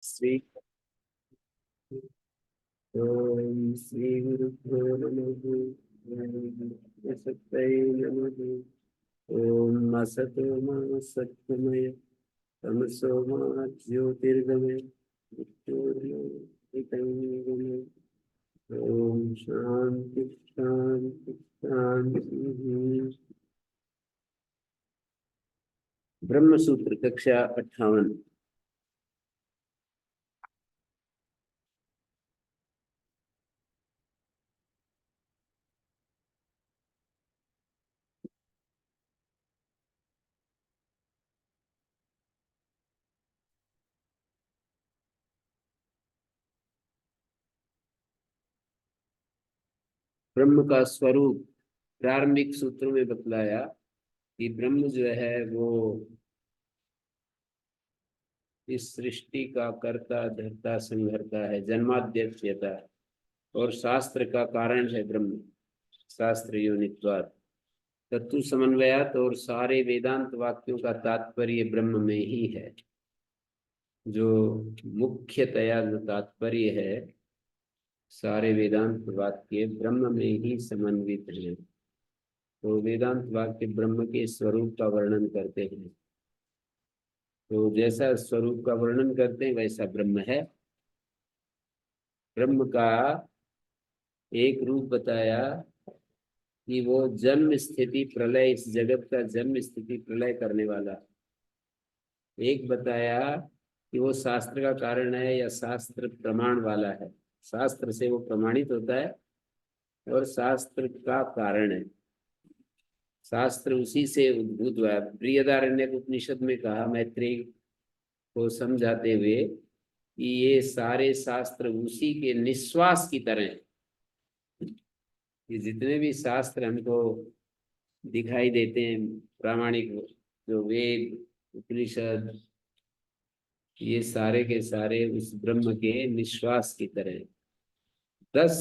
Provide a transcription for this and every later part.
श्री ओम श्री गुरुभ्यो नमः। ओम सत्यै नमः। ओम असतो मा सत्तमय तमसो मा ज्योतिर्गमय मृत्योर्मोहितंगमय। ओम शांति शांति शांति। ब्रह्म सूत्र कक्षा 58। ब्रह्म का स्वरूप प्रारंभिक सूत्रों में बतलाया कि ब्रह्म जो है वो इस सृष्टि का कर्ता धर्ता संहर्ता है, जन्माद्यस्यता, और शास्त्र का कारण है ब्रह्म। शास्त्र योनित्वात् तत्व समन्वयात, और सारे वेदांत वाक्यों का तात्पर्य ब्रह्म में ही है। जो मुख्यतया जो तात्पर्य है, सारे वेदांत वाक्य ब्रह्म में ही समन्वित हैं। तो वेदांत वाक्य ब्रह्म के स्वरूप का वर्णन करते हैं। तो जैसा स्वरूप का वर्णन करते हैं वैसा ब्रह्म है। ब्रह्म का एक रूप बताया कि वो जन्म स्थिति प्रलय, इस जगत का जन्म स्थिति प्रलय करने वाला। एक बताया कि वो शास्त्र का कारण है या शास्त्र प्रमाण वाला है, शास्त्र से वो प्रमाणित होता है और शास्त्र का कारण है। शास्त्र उसी से उद्भूत हुआ है। बृहदारण्यक उपनिषद में कहा मैत्रेय को समझाते हुए कि ये सारे शास्त्र उसी के निश्वास की तरह हैं। ये जितने भी शास्त्र हमको दिखाई देते हैं प्रामाणिक, जो वेद उपनिषद, ये सारे के सारे उस ब्रह्म के निश्वास की तरह हैं। 10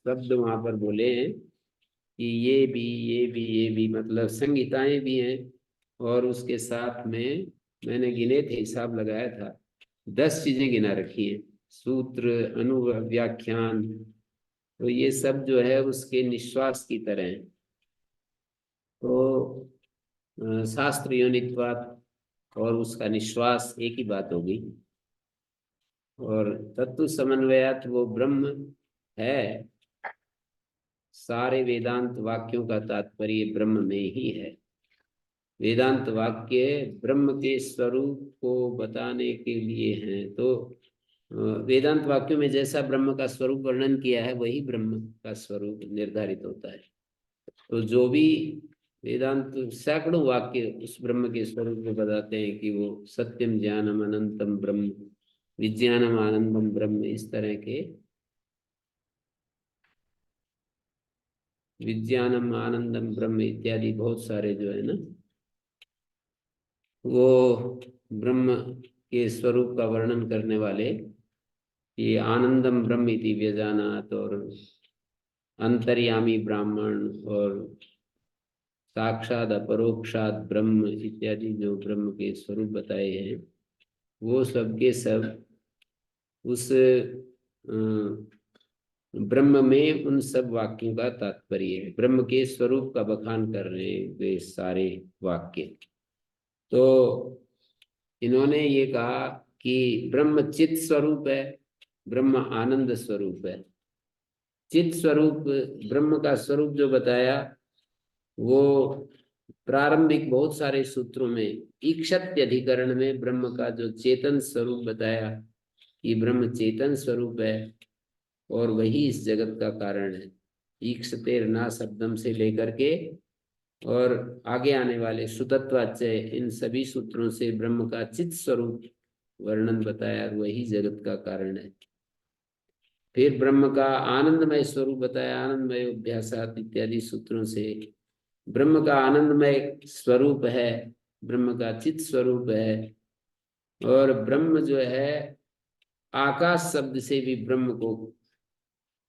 शब्द वहां पर बोले हैं कि ये भी ये भी ये भी, मतलब संहिताएं भी हैं। और उसके साथ में मैंने गिने थे, हिसाब लगाया था, 10 चीजें गिना रखी हैं। सूत्र, अनुव्याख्यान, तो ये सब जो है उसके निश्वास की तरह है। तो शास्त्र योनित्वात् और उसका निश्वास एक ही बात होगी। और तत्व समन्वयात वो ब्रह्म है। सारे वेदांत वाक्यों का तात्पर्य ब्रह्म में ही है। वेदांत वाक्य ब्रह्म के स्वरूप को बताने के लिए हैं। तो वेदांत वाक्यों में जैसा ब्रह्म का स्वरूप वर्णन किया है वही ब्रह्म का स्वरूप निर्धारित होता है। तो जो भी वेदांत सैकड़ों वाक्य उस ब्रह्म के स्वरूप में बताते हैं कि वो सत्यम ज्ञानम अनंतम ब्रह्म, विज्ञानम आनंदम ब्रह्म, इस तरह के विज्ञानम आनंदम ब्रह्म इत्यादि बहुत सारे जो है ना, वो ब्रह्म के स्वरूप का वर्णन करने वाले, ये आनंदम ब्रह्म इति व्यजानात, और अंतर्यामी ब्राह्मण, और साक्षात अपरोक्षात ब्रह्म इत्यादि जो ब्रह्म के स्वरूप बताए हैं, वो सब के सब उस ब्रह्म में उन सब वाक्यों का तात्पर्य है। ब्रह्म के स्वरूप का बखान कर रहे हैं वे सारे वाक्य। तो इन्होंने ये कहा कि ब्रह्म चित स्वरूप है, ब्रह्म आनंद स्वरूप है। चित स्वरूप, ब्रह्म का स्वरूप जो बताया वो प्रारंभिक बहुत सारे सूत्रों में, ईक्षत्य अधिकरण में ब्रह्म का जो चेतन स्वरूप बताया कि ब्रह्म चेतन स्वरूप है और वही इस जगत का कारण है। ईक्षतेर ना शब्दम से लेकर के और आगे आने वाले सुतत्वाच्चय, इन सभी सूत्रों से ब्रह्म का चित स्वरूप वर्णन बताया, वही जगत का कारण है। फिर ब्रह्म का आनंदमय स्वरूप बताया, आनंदमय अभ्यासात इत्यादि सूत्रों से ब्रह्म का आनंदमय स्वरूप है, ब्रह्म का चित स्वरूप है। और ब्रह्म जो है, आकाश शब्द से भी ब्रह्म को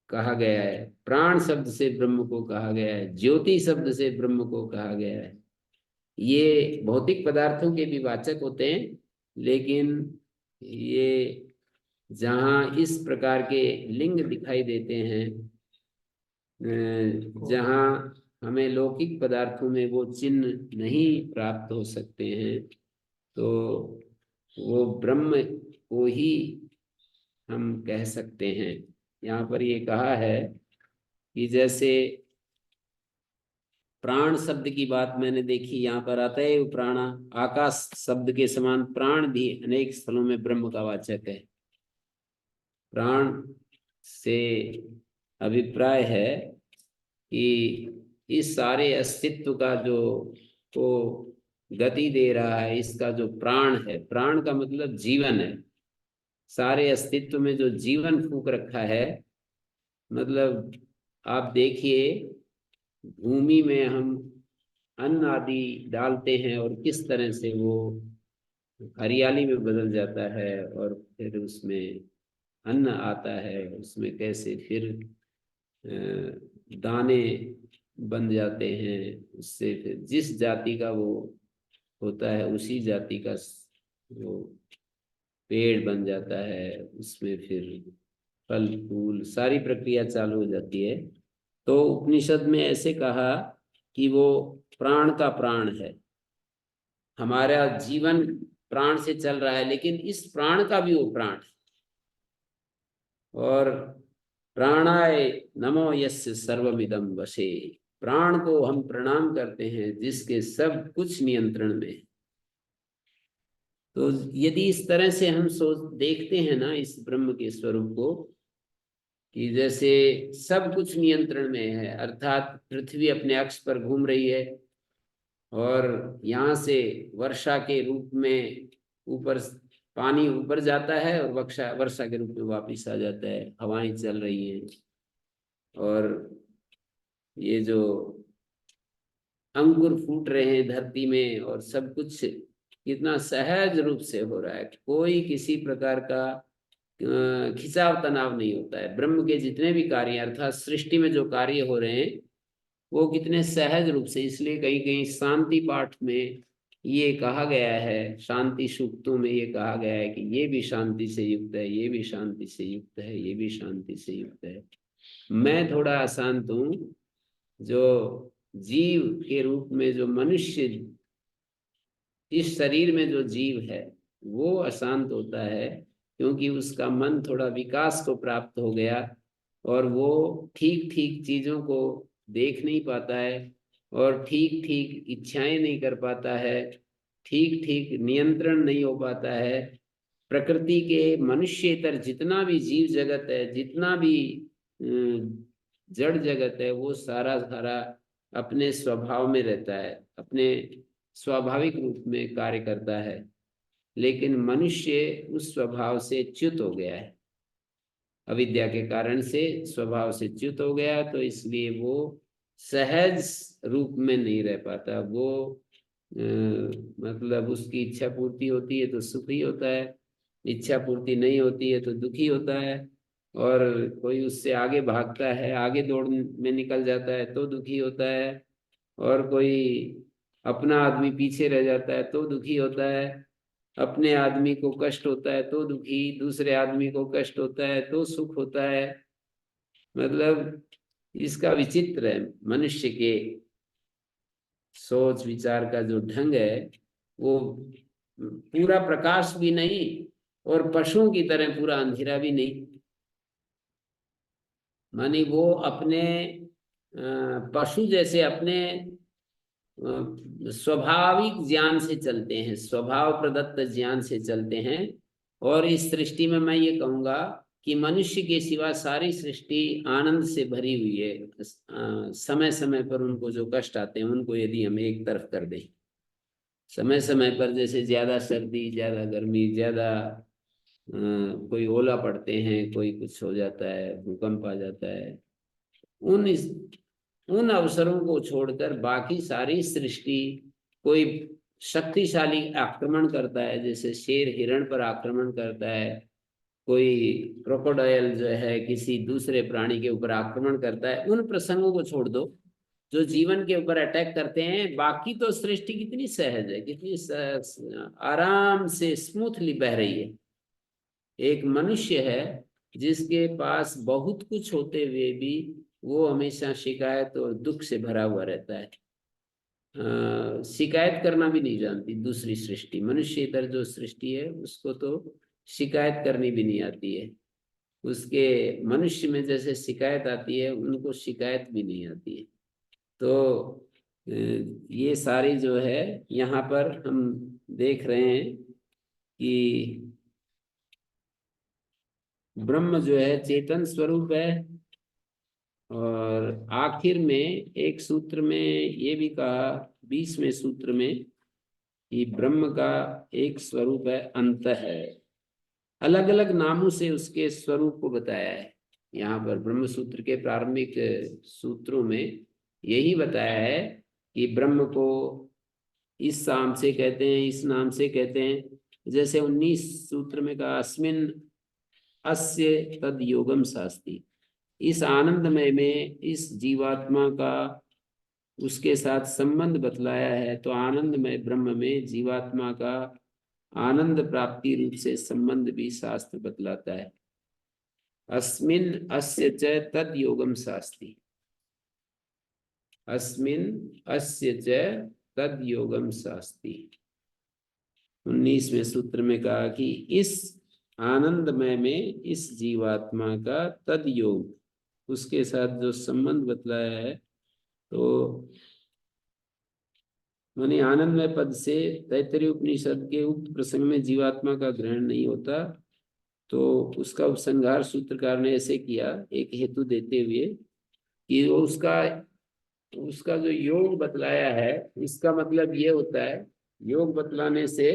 कहा गया है, प्राण शब्द से ब्रह्म को कहा गया है, ज्योति शब्द से ब्रह्म को कहा गया है। ये भौतिक पदार्थों के भी वाचक होते हैं, लेकिन ये जहाँ इस प्रकार के लिंग दिखाई देते हैं, जहाँ हमें लौकिक पदार्थों में वो चिन्ह नहीं प्राप्त हो सकते हैं, तो वो ब्रह्म को ही हम कह सकते हैं। यहाँ पर ये कहा है कि जैसे प्राण शब्द की बात मैंने देखी, यहाँ पर आता है प्राणा, आकाश शब्द के समान प्राण भी अनेक स्थलों में ब्रह्म का वाचक है। प्राण से अभिप्राय है कि इस सारे अस्तित्व का जो को गति दे रहा है, इसका जो प्राण है, प्राण का मतलब जीवन है। सारे अस्तित्व में जो जीवन फूंक रखा है, मतलब आप देखिए भूमि में हम अन्न आदि डालते हैं और किस तरह से वो हरियाली में बदल जाता है, और फिर उसमें अन्न आता है, उसमें कैसे फिर दाने बन जाते हैं, उससे फिर जिस जाति का वो होता है उसी जाति का वो पेड़ बन जाता है, उसमें फिर फल फूल सारी प्रक्रिया चालू हो जाती है। तो उपनिषद में ऐसे कहा कि वो प्राण का प्राण है, हमारा जीवन प्राण से चल रहा है, लेकिन इस प्राण का भी वो प्राण है। और प्राणाय नमो यस्य सर्वमिदं वशे, प्राण को हम प्रणाम करते हैं जिसके सब कुछ नियंत्रण में है। तो यदि इस तरह से हम सोच देखते हैं ना इस ब्रह्म के स्वरूप को, कि जैसे सब कुछ नियंत्रण में है, अर्थात पृथ्वी अपने अक्ष पर घूम रही है और यहाँ से वर्षा के रूप में ऊपर पानी ऊपर जाता है और वर्षा वर्षा के रूप में वापिस आ जाता है, हवाएं चल रही हैं, और ये जो अंकुर फूट रहे हैं धरती में, और सब कुछ कितना सहज रूप से हो रहा है, कोई किसी प्रकार का खिंचाव तनाव नहीं होता है। ब्रह्म के जितने भी कार्य अर्थात सृष्टि में जो कार्य हो रहे हैं वो कितने सहज रूप से, इसलिए कहीं कहीं शांति पाठ में ये कहा गया है, शांति सूक्तों में ये कहा गया है कि ये भी शांति से युक्त है, ये भी शांति से युक्त है, ये भी शांति से युक्त है। मैं थोड़ा अशांत हूँ, जो जीव के रूप में जो मनुष्य, इस शरीर में जो जीव है वो अशांत होता है, क्योंकि उसका मन थोड़ा विकास को प्राप्त हो गया और वो ठीक ठीक चीजों को देख नहीं पाता है, और ठीक ठीक इच्छाएं नहीं कर पाता है, ठीक ठीक नियंत्रण नहीं हो पाता है। प्रकृति के मनुष्येतर जितना भी जीव जगत है, जितना भी जड़ जगत है, वो सारा सारा अपने स्वभाव में रहता है, अपने स्वाभाविक रूप में कार्य करता है। लेकिन मनुष्य उस स्वभाव से च्युत हो गया है, अविद्या के कारण से स्वभाव से च्युत हो गया, तो इसलिए वो सहज रूप में नहीं रह पाता। वो मतलब उसकी इच्छा पूर्ति होती है तो सुखी होता है, इच्छा पूर्ति नहीं होती है तो दुखी होता है, और कोई उससे आगे भागता है, आगे दौड़ में निकल जाता है तो दुखी होता है, और कोई अपना आदमी पीछे रह जाता है तो दुखी होता है, अपने आदमी को कष्ट होता है तो दुखी, दूसरे आदमी को कष्ट होता है तो सुख होता है। मतलब इसका विचित्र है मनुष्य के सोच विचार का जो ढंग है, वो पूरा प्रकाश भी नहीं और पशुओं की तरह पूरा अंधेरा भी नहीं। मानी वो अपने पशु जैसे अपने स्वाभाविक ज्ञान से चलते हैं, स्वभाव प्रदत्त ज्ञान से चलते हैं। और इस सृष्टि में मैं ये कहूंगा कि मनुष्य के सिवा सारी सृष्टि आनंद से भरी हुई है। समय समय पर उनको जो कष्ट आते हैं उनको यदि हम एक तरफ कर दें, समय समय पर जैसे ज्यादा सर्दी, ज्यादा गर्मी, ज्यादा कोई ओला पड़ते हैं, कोई कुछ हो जाता है, भूकंप आ जाता है, उन उन अवसरों को छोड़कर बाकी सारी सृष्टि, कोई शक्तिशाली आक्रमण करता है, जैसे शेर हिरण पर आक्रमण करता है, कोई क्रोकोडाइल जो है किसी दूसरे प्राणी के ऊपर आक्रमण करता है, उन प्रसंगों को छोड़ दो जो जीवन के ऊपर अटैक करते हैं। बाकी तो सृष्टि कितनी सहज है, कितनी आराम से स्मूथली बह रही है। एक मनुष्य है जिसके पास बहुत कुछ होते हुए भी वो हमेशा शिकायत और दुख से भरा हुआ रहता है। शिकायत करना भी नहीं जानती दूसरी सृष्टि। मनुष्य इधर जो सृष्टि है उसको तो शिकायत करनी भी नहीं आती है। उसके मनुष्य में जैसे शिकायत आती है, उनको शिकायत भी नहीं आती है। तो ये सारी जो है यहाँ पर हम देख रहे हैं कि ब्रह्म जो है चेतन स्वरूप है। और आखिर में एक सूत्र में ये भी कहा, 20वें सूत्र में, कि ब्रह्म का एक स्वरूप है, अंत है। अलग अलग नामों से उसके स्वरूप को बताया है। यहाँ पर ब्रह्म सूत्र के प्रारंभिक सूत्रों में यही बताया है कि ब्रह्म को इस नाम से कहते हैं, इस नाम से कहते हैं। जैसे 19 सूत्र में कहा, अस्मिन अस्य तद योगम शास्ति। इस आनंदमय में इस जीवात्मा का उसके साथ संबंध बतलाया है। तो आनंदमय ब्रह्म में जीवात्मा का आनंद प्राप्ति रूप से संबंध भी शास्त्र बतलाता है। अस्मिन अस्य च तद योगम शास्ति। अस्मिन अस्य च तद योगम शास्ति। 19वें सूत्र में कहा कि इस आनंदमय में इस जीवात्मा का तद योग, उसके साथ जो संबंध बतलाया है। तो माने आनंदमय पद से तैत्तरीय उपनिषद के उक्त प्रसंग में जीवात्मा का ग्रहण नहीं होता। तो उसका उपसंहार सूत्रकार ने ऐसे किया, एक हेतु देते हुए, कि वो उसका जो योग बतलाया है, इसका मतलब ये होता है, योग बतलाने से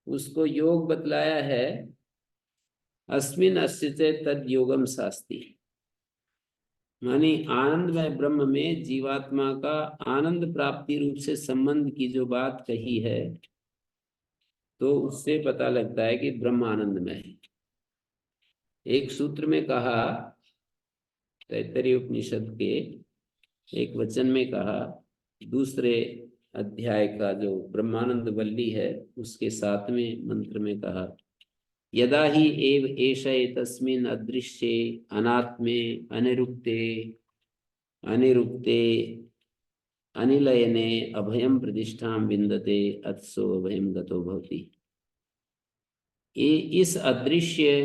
उसको योग बतलाया है, अस्मिन अस्य च तद योगम शास्ति। मानी आनंदमय ब्रह्म में जीवात्मा का आनंद प्राप्ति रूप से संबंध की जो बात कही है, तो उससे पता लगता है कि ब्रह्म आनंदमय है। एक सूत्र में कहा, तैत्तरीय उपनिषद के एक वचन में कहा, दूसरे अध्याय का जो ब्रह्मानंद वल्ली है उसके 7वें मंत्र में कहा, यदा ही एव एष एतस्मिन् अदृश्ये अनात्मे अनिरुक्ते अनिरुक्ते अनिलयने अभयम प्रतिष्ठां विन्दते अत्सो अभयम गतो भवति। इस अदृश्य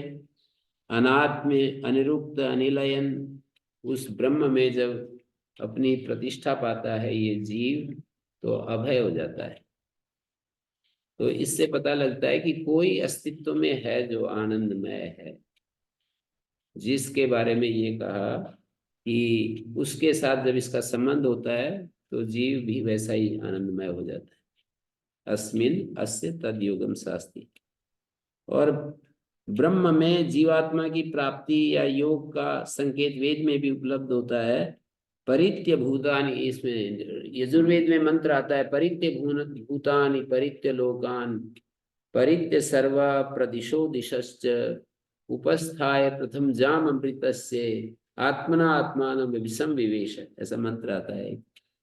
अनात्म अनिरुक्त अनिलयन उस ब्रह्म में जब अपनी प्रतिष्ठा पाता है ये जीव, तो अभय हो जाता है। तो इससे पता लगता है कि कोई अस्तित्व में है जो आनंदमय है, जिसके बारे में ये कहा कि उसके साथ जब इसका संबंध होता है तो जीव भी वैसा ही आनंदमय हो जाता है। अस्मिन अस्य तद योगम शास्ति। और ब्रह्म में जीवात्मा की प्राप्ति या योग का संकेत वेद में भी उपलब्ध होता है। परित्य भूतानि, इसमें यजुर्वेद में मंत्र आता है, परित्य भूतानि परित्य लोकान परित्य सर्व प्रदिशो दिशश्च उपस्थाय प्रथम जाम अमृतस्य आत्मना आत्मान विषम विवेश, ऐसा मंत्र आता है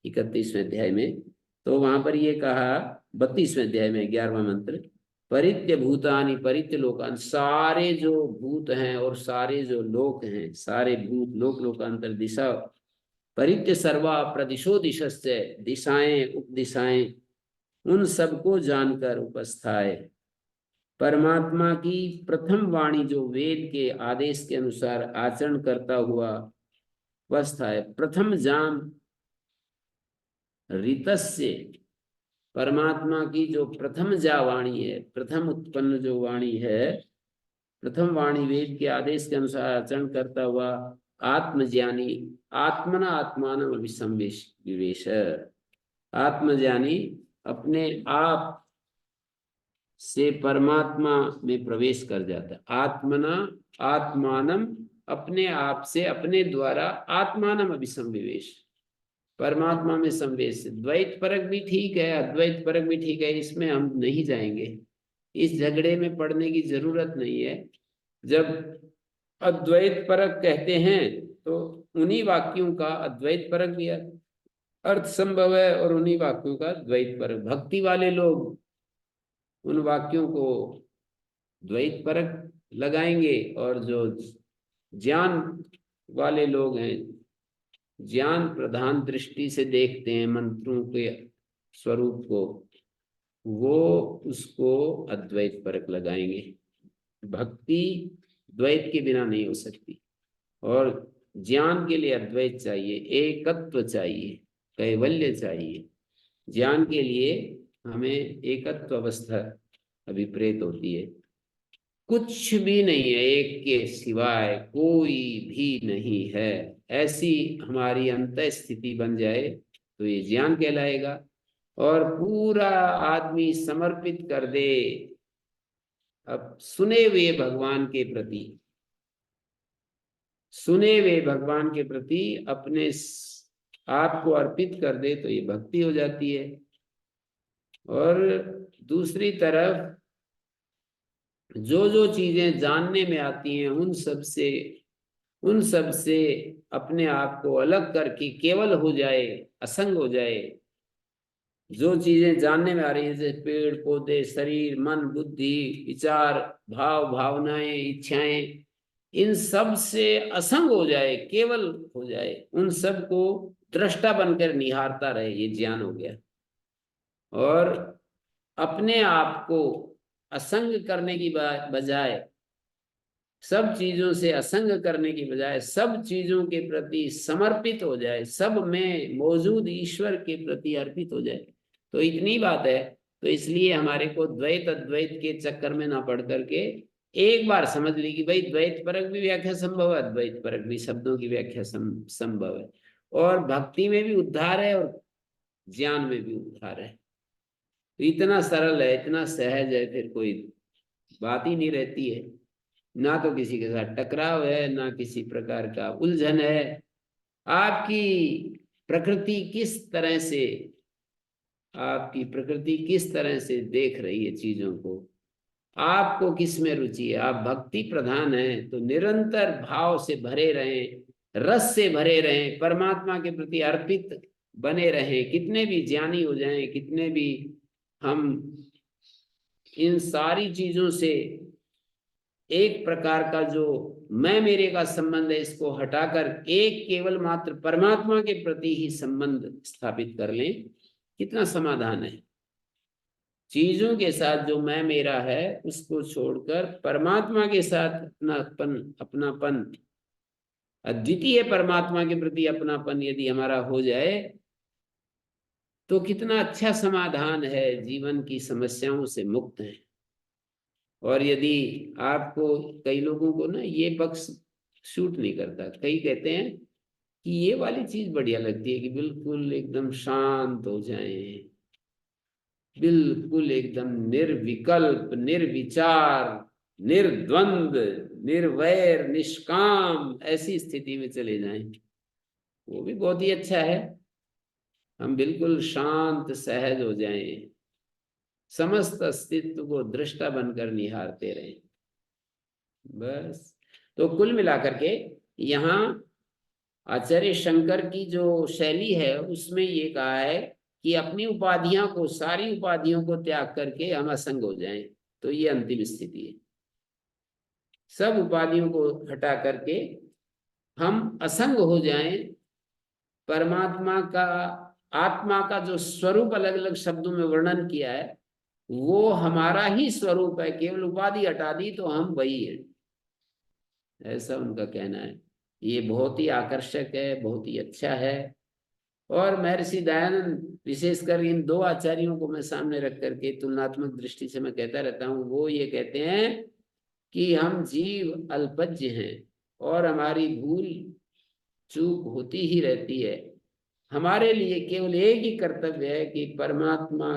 31वें अध्याय में। तो वहां पर ये कहा 32वें अध्याय में 11वां मंत्र, परित्य भूतानि परित्य लोकान, सारे जो भूत हैं और सारे जो लोक हैं, सारे भूत लोक लोकांतर दिशा, परित्य सर्वा प्रदिशो दिशश्च, दिशाएं उपदिशाएं, उन सबको जानकर उपस्थाए परमात्मा की प्रथम वाणी जो वेद के आदेश के अनुसार आचरण करता हुआ उपस्थाए। प्रथम जाम ऋतस्य, परमात्मा की जो प्रथम जा वाणी है, प्रथम उत्पन्न जो वाणी है, प्रथम वाणी वेद के आदेश के अनुसार आचरण करता हुआ आत्मज्ञानी, आत्मना आत्मान अभिसंवेश विवेश, आत्मज्ञानी अपने आप से परमात्मा में प्रवेश कर जाता है। आत्मना आत्मानम, अपने आप से अपने द्वारा आत्मानम अभिसंविवेश, परमात्मा में संवेश। द्वैत परक भी ठीक है, अद्वैत परक भी ठीक है, इसमें हम नहीं जाएंगे, इस झगड़े में पड़ने की जरूरत नहीं है। जब अद्वैत परक कहते हैं तो उन्हीं वाक्यों का अद्वैत परक भी अर्थ संभव है और उन्हीं वाक्यों का द्वैत परक। भक्ति वाले लोग उन वाक्यों को द्वैत परक लगाएंगे, और जो ज्ञान वाले लोग हैं, ज्ञान प्रधान दृष्टि से देखते हैं मंत्रों के स्वरूप को, वो उसको अद्वैत परक लगाएंगे। भक्ति द्वैत के बिना नहीं हो सकती, और ज्ञान के लिए अद्वैत चाहिए, एकत्व चाहिए, कैवल्य चाहिए। ज्ञान के लिए हमें एकत्व अवस्था अभिप्रेत होती है। कुछ भी नहीं है, एक के सिवाय कोई भी नहीं है, ऐसी हमारी अंतः स्थिति बन जाए तो ये ज्ञान कहलाएगा। और पूरा आदमी समर्पित कर दे अब सुने हुए भगवान के प्रति, सुने हुए भगवान के प्रति अपने आप को अर्पित कर दे, तो ये भक्ति हो जाती है। और दूसरी तरफ जो जो चीजें जानने में आती हैं, उन सब से अपने आप को अलग करके केवल हो जाए, असंग हो जाए। जो चीजें जानने में आ रही है, जैसे पेड़ पौधे, शरीर, मन, बुद्धि, विचार, भाव, भावनाएं, इच्छाएं, इन सब से असंग हो जाए, केवल हो जाए, उन सब को दृष्टा बनकर निहारता रहे, ये ज्ञान हो गया। और अपने आप को असंग करने की बजाय, सब चीजों से असंग करने की बजाय सब चीजों के प्रति समर्पित हो जाए, सब में मौजूद ईश्वर के प्रति अर्पित हो जाए, तो इतनी बात है। तो इसलिए हमारे को द्वैत अद्वैत के चक्कर में ना पड़ करके एक बार समझ ली कि भाई द्वैत परक भी व्याख्या संभव है, अद्वैत परक भी शब्दों की व्याख्या संभव है, और भक्ति में भी उद्धार है और ज्ञान में भी उद्धार है। तो इतना सरल है, इतना सहज है, फिर कोई बात ही नहीं रहती है। ना तो किसी के साथ टकराव है, ना किसी प्रकार का उलझन है। आपकी प्रकृति किस तरह से, आपकी प्रकृति किस तरह से देख रही है चीजों को, आपको किस में रुचि है। आप भक्ति प्रधान है तो निरंतर भाव से भरे रहें, रस से भरे रहें, परमात्मा के प्रति अर्पित बने रहें। कितने भी ज्ञानी हो जाएं, कितने भी हम इन सारी चीजों से एक प्रकार का जो मैं मेरे का संबंध है, इसको हटाकर एक केवल मात्र परमात्मा के प्रति ही संबंध स्थापित कर लें, कितना समाधान है। चीजों के साथ जो मैं मेरा है उसको छोड़कर परमात्मा के साथ अपनापन, अद्वितीय परमात्मा के प्रति अपनापन यदि हमारा हो जाए, तो कितना अच्छा समाधान है, जीवन की समस्याओं से मुक्त है। और यदि आपको, कई लोगों को ना ये पक्ष सूट नहीं करता, कई कहते हैं कि ये वाली चीज बढ़िया लगती है कि बिल्कुल एकदम शांत हो जाएं, बिल्कुल एकदम निर्विकल्प, निर्विचार, निर्द्वंद, निर्वैर, निष्काम, ऐसी स्थिति में चले जाएं, वो भी बहुत ही अच्छा है। हम बिल्कुल शांत सहज हो जाएं, समस्त अस्तित्व को दृष्टा बनकर निहारते रहें, बस। तो कुल मिलाकर के यहाँ आचार्य शंकर की जो शैली है उसमें ये कहा है कि अपनी उपाधियां को, सारी उपाधियों को त्याग करके हम असंग हो जाएं, तो ये अंतिम स्थिति है। सब उपाधियों को हटा करके हम असंग हो जाएं, परमात्मा का, आत्मा का जो स्वरूप अलग अलग शब्दों में वर्णन किया है वो हमारा ही स्वरूप है, केवल उपाधि हटा दी तो हम वही है, ऐसा उनका कहना है। ये बहुत ही आकर्षक है, बहुत ही अच्छा है। और महर्षि दयानंद, विशेषकर इन दो आचार्यों को मैं सामने रख करके तुलनात्मक दृष्टि से मैं कहता रहता हूँ, वो ये कहते हैं कि हम जीव अल्पज्ञ हैं और हमारी भूल चूक होती ही रहती है। हमारे लिए केवल एक ही कर्तव्य है कि परमात्मा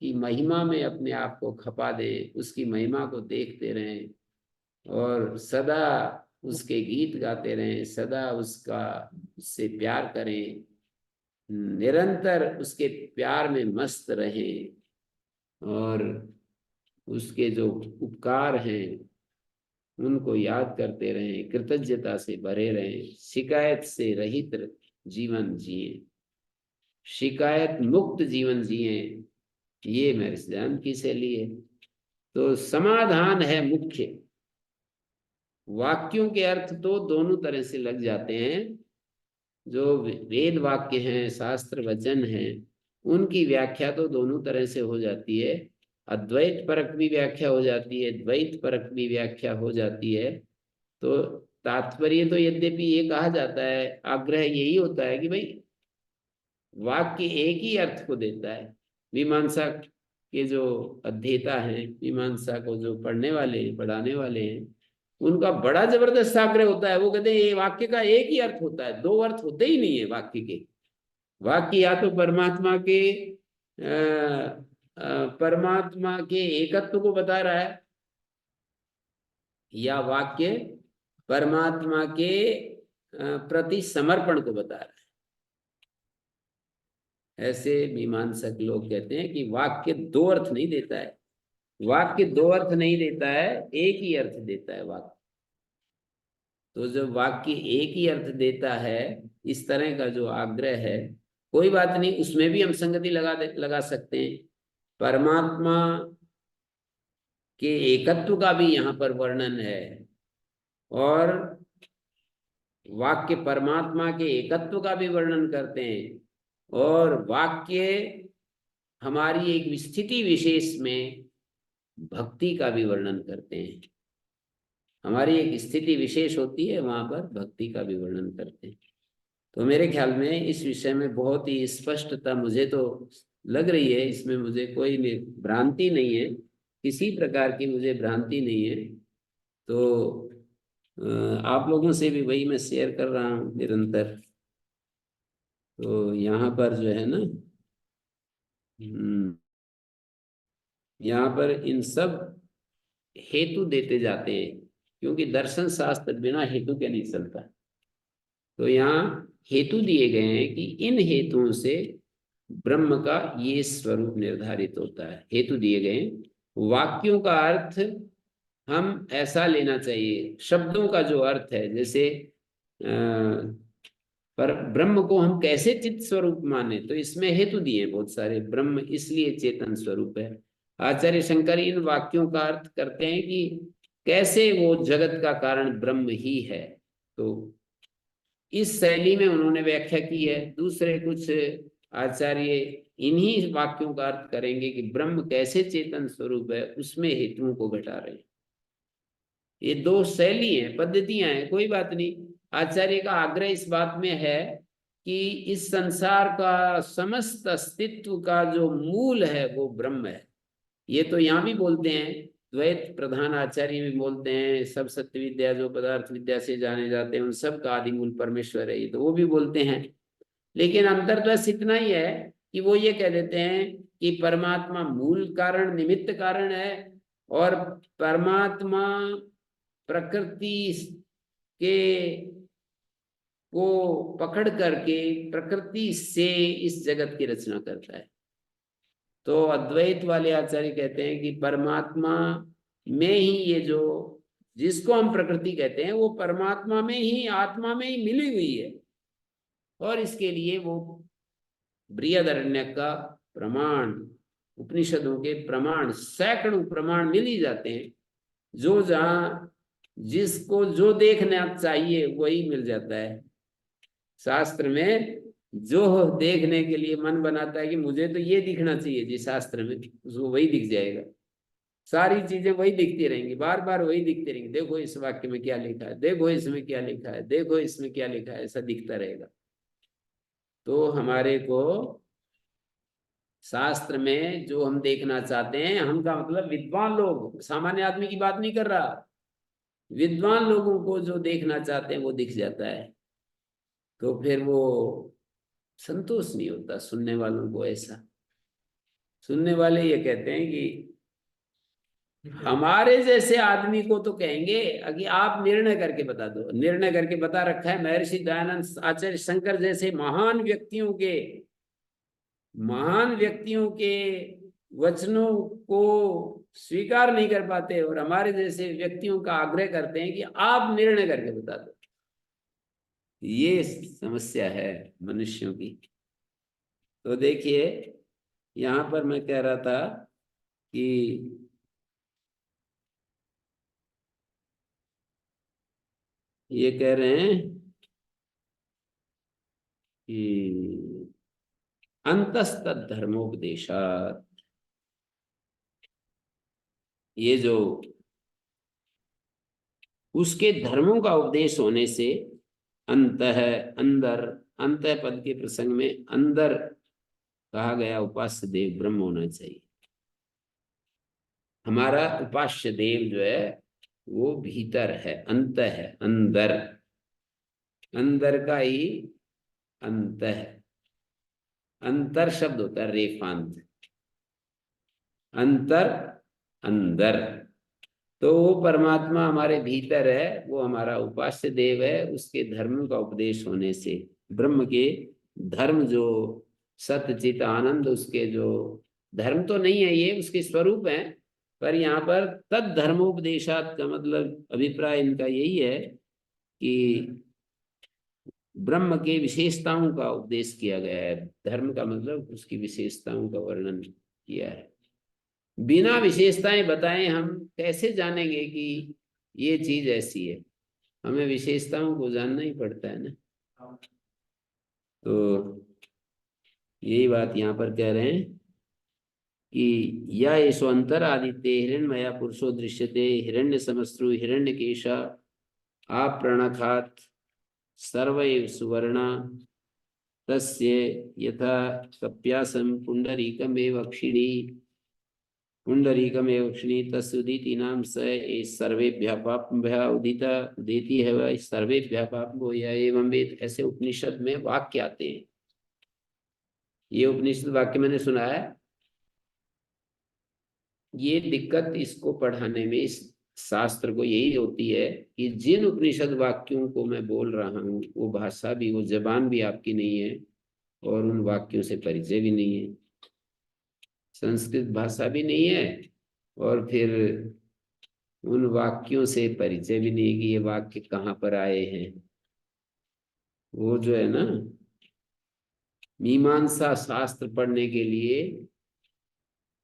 की महिमा में अपने आप को खपा दें, उसकी महिमा को देखते रहें और सदा उसके गीत गाते रहें, सदा उससे प्यार करें, निरंतर उसके प्यार में मस्त रहें, और उसके जो उपकार हैं उनको याद करते रहें, कृतज्ञता से भरे रहें, शिकायत से रहित जीवन जिए, शिकायत मुक्त जीवन जिए। ये महर्षि दयानंद की शैली है। तो समाधान है मुख्य। वाक्यों के अर्थ तो दोनों तरह से लग जाते हैं। जो वेद वाक्य हैं, शास्त्र वचन हैं, उनकी व्याख्या तो दोनों तरह से हो जाती है। अद्वैत परक भी व्याख्या हो जाती है, द्वैत परक भी व्याख्या हो जाती है। तो तात्पर्य तो यद्यपि ये कहा जाता है, आग्रह यही होता है कि भाई वाक्य एक ही अर्थ को देता है। मीमांसा के जो अध्येता हैं, मीमांसा को जो पढ़ने वाले हैं, पढ़ाने वाले हैं, उनका बड़ा जबरदस्त आग्रह होता है। वो कहते हैं ये वाक्य का एक ही अर्थ होता है, दो अर्थ होते ही नहीं है वाक्य के। वाक्य या तो परमात्मा के एकत्व को बता रहा है, या वाक्य परमात्मा के प्रति समर्पण को बता रहा है। ऐसे मीमांसक लोग कहते हैं कि वाक्य दो अर्थ नहीं देता है। वाक्य दो अर्थ नहीं देता है, एक ही अर्थ देता है वाक्य। तो जब वाक्य एक ही अर्थ देता है, इस तरह का जो आग्रह है, कोई बात नहीं, उसमें भी हम संगति लगा सकते हैं। परमात्मा के एकत्व का भी यहाँ पर वर्णन है, और वाक्य परमात्मा के एकत्व का भी वर्णन करते हैं, और वाक्य हमारी एक स्थिति विशेष में भक्ति का भी वर्णन करते हैं। हमारी एक स्थिति विशेष होती है, वहां पर भक्ति का भी वर्णन करते हैं। तो मेरे ख्याल में इस विषय में बहुत ही स्पष्टता मुझे तो लग रही है। इसमें मुझे कोई भ्रांति नहीं है, किसी प्रकार की मुझे भ्रांति नहीं है। तो आप लोगों से भी वही मैं शेयर कर रहा हूँ निरंतर। तो यहाँ पर जो है ना, यहाँ पर इन सब हेतु देते जाते हैं, क्योंकि दर्शन शास्त्र बिना हेतु के नहीं चलता। तो यहाँ हेतु दिए गए हैं कि इन हेतुओं से ब्रह्म का ये स्वरूप निर्धारित होता है। हेतु दिए गए हैं। वाक्यों का अर्थ हम ऐसा लेना चाहिए, शब्दों का जो अर्थ है, जैसे पर ब्रह्म को हम कैसे चित्त स्वरूप माने, तो इसमें हेतु दिए बहुत सारे। ब्रह्म इसलिए चेतन स्वरूप है। आचार्य शंकर इन वाक्यों का अर्थ करते हैं कि कैसे वो जगत का कारण ब्रह्म ही है। तो इस शैली में उन्होंने व्याख्या की है। दूसरे कुछ आचार्य इन्हीं वाक्यों का अर्थ करेंगे कि ब्रह्म कैसे चेतन स्वरूप है, उसमें हेतुओं को घटा रहे हैं। ये दो शैली हैं, पद्धतियां हैं, कोई बात नहीं। आचार्य का आग्रह इस बात में है कि इस संसार का समस्त अस्तित्व का जो मूल है वो ब्रह्म है। ये तो यहाँ भी बोलते हैं, द्वैत प्रधान आचार्य भी बोलते हैं, सब सत्य विद्या जो पदार्थ विद्या से जाने जाते हैं उन सब का आदि मूल परमेश्वर है, ये तो वो भी बोलते हैं। लेकिन अंतर तो बस इतना ही है कि वो ये कह देते हैं कि परमात्मा मूल कारण निमित्त कारण है, और परमात्मा प्रकृति के को पकड़ करके प्रकृति से इस जगत की रचना करता है। तो अद्वैत वाले आचार्य कहते हैं कि परमात्मा में ही ये जो जिसको हम प्रकृति कहते हैं वो परमात्मा में ही, आत्मा में ही मिली हुई है। और इसके लिए वो बृहदारण्यक का प्रमाण, उपनिषदों के प्रमाण, सैकड़ों प्रमाण मिल ही जाते हैं। जो जहां जिसको जो देखना चाहिए वही मिल जाता है। शास्त्र में जो देखने के लिए मन बनाता है कि मुझे तो ये दिखना चाहिए जी, शास्त्र में उसको वही दिख जाएगा। सारी चीजें वही दिखती रहेंगी, बार बार वही दिखती रहेंगी। देखो इस वाक्य में क्या लिखा है, देखो इसमें क्या लिखा है, देखो इसमें क्या लिखा है, ऐसा दिखता रहेगा। तो हमारे को शास्त्र में जो हम देखना चाहते हैं, हम का मतलब विद्वान लोग, सामान्य आदमी की बात नहीं कर रहा, विद्वान लोगों को जो देखना चाहते हैं वो दिख जाता है। तो फिर वो संतोष नहीं होता सुनने वालों को। ऐसा सुनने वाले ये कहते हैं कि हमारे जैसे आदमी को तो कहेंगे कि आप निर्णय करके बता दो। निर्णय करके बता रखा है महर्षि दयानंद आचार्य शंकर जैसे महान व्यक्तियों के वचनों को स्वीकार नहीं कर पाते, और हमारे जैसे व्यक्तियों का आग्रह करते हैं कि आप निर्णय करके बता दो। ये समस्या है मनुष्यों की। तो देखिए, यहाँ पर मैं कह रहा था कि ये कह रहे हैं कि अंतस्तद धर्मोपदेशात, ये जो उसके धर्मों का उपदेश होने से, अंत है अंदर, अंत पद के प्रसंग में अंदर कहा गया उपास्य देव ब्रह्म होना चाहिए। हमारा उपास्य देव जो है वो भीतर है, अंत है अंदर, अंदर का ही अंत है। अंतर शब्द होता है रेफांत, अंतर अंदर। तो वो परमात्मा हमारे भीतर है, वो हमारा उपास्य देव है। उसके धर्म का उपदेश होने से, ब्रह्म के धर्म जो सत्य चित आनंद, उसके जो धर्म तो नहीं है ये, उसके स्वरूप हैं, पर यहाँ पर तद धर्मोपदेशात का मतलब अभिप्राय इनका यही है कि ब्रह्म के विशेषताओं का उपदेश किया गया है। धर्म का मतलब उसकी विशेषताओं का वर्णन किया है। बिना विशेषताएं बताए हम कैसे जानेंगे कि ये चीज ऐसी है? हमें विशेषताओं को जानना ही पड़ता है ना। तो यही बात यहाँ पर कह रहे हैं कि या येषु अंतर आदित्य हिरण्मया पुरुषो दृश्यते हिरण्य समश्रु हिरण्य केशा आप्रणखात सर्वैव सुवर्णा तस्य यथा कप्यासं पुंडरीकमेव अक्षिणी पुंडरीकमेव अक्षिणी तस्ुदितीनां स ये सर्वेभ्यः पापेभ्यः उदिति है वह सर्वेभ्यः पापो या एवं वेद। ऐसे उपनिषद में वाक्य आते हैं। ये उपनिषद वाक्य मैंने सुना है। ये दिक्कत इसको पढ़ाने में, इस शास्त्र को यही होती है कि जिन उपनिषद वाक्यों को मैं बोल रहा हूँ वो भाषा भी, वो जबान भी आपकी नहीं है और उन वाक्यों से परिचय भी नहीं है, संस्कृत भाषा भी नहीं है और फिर उन वाक्यों से परिचय भी नहीं है कि ये वाक्य कहाँ पर आए हैं। वो जो है ना, मीमांसा शास्त्र पढ़ने के लिए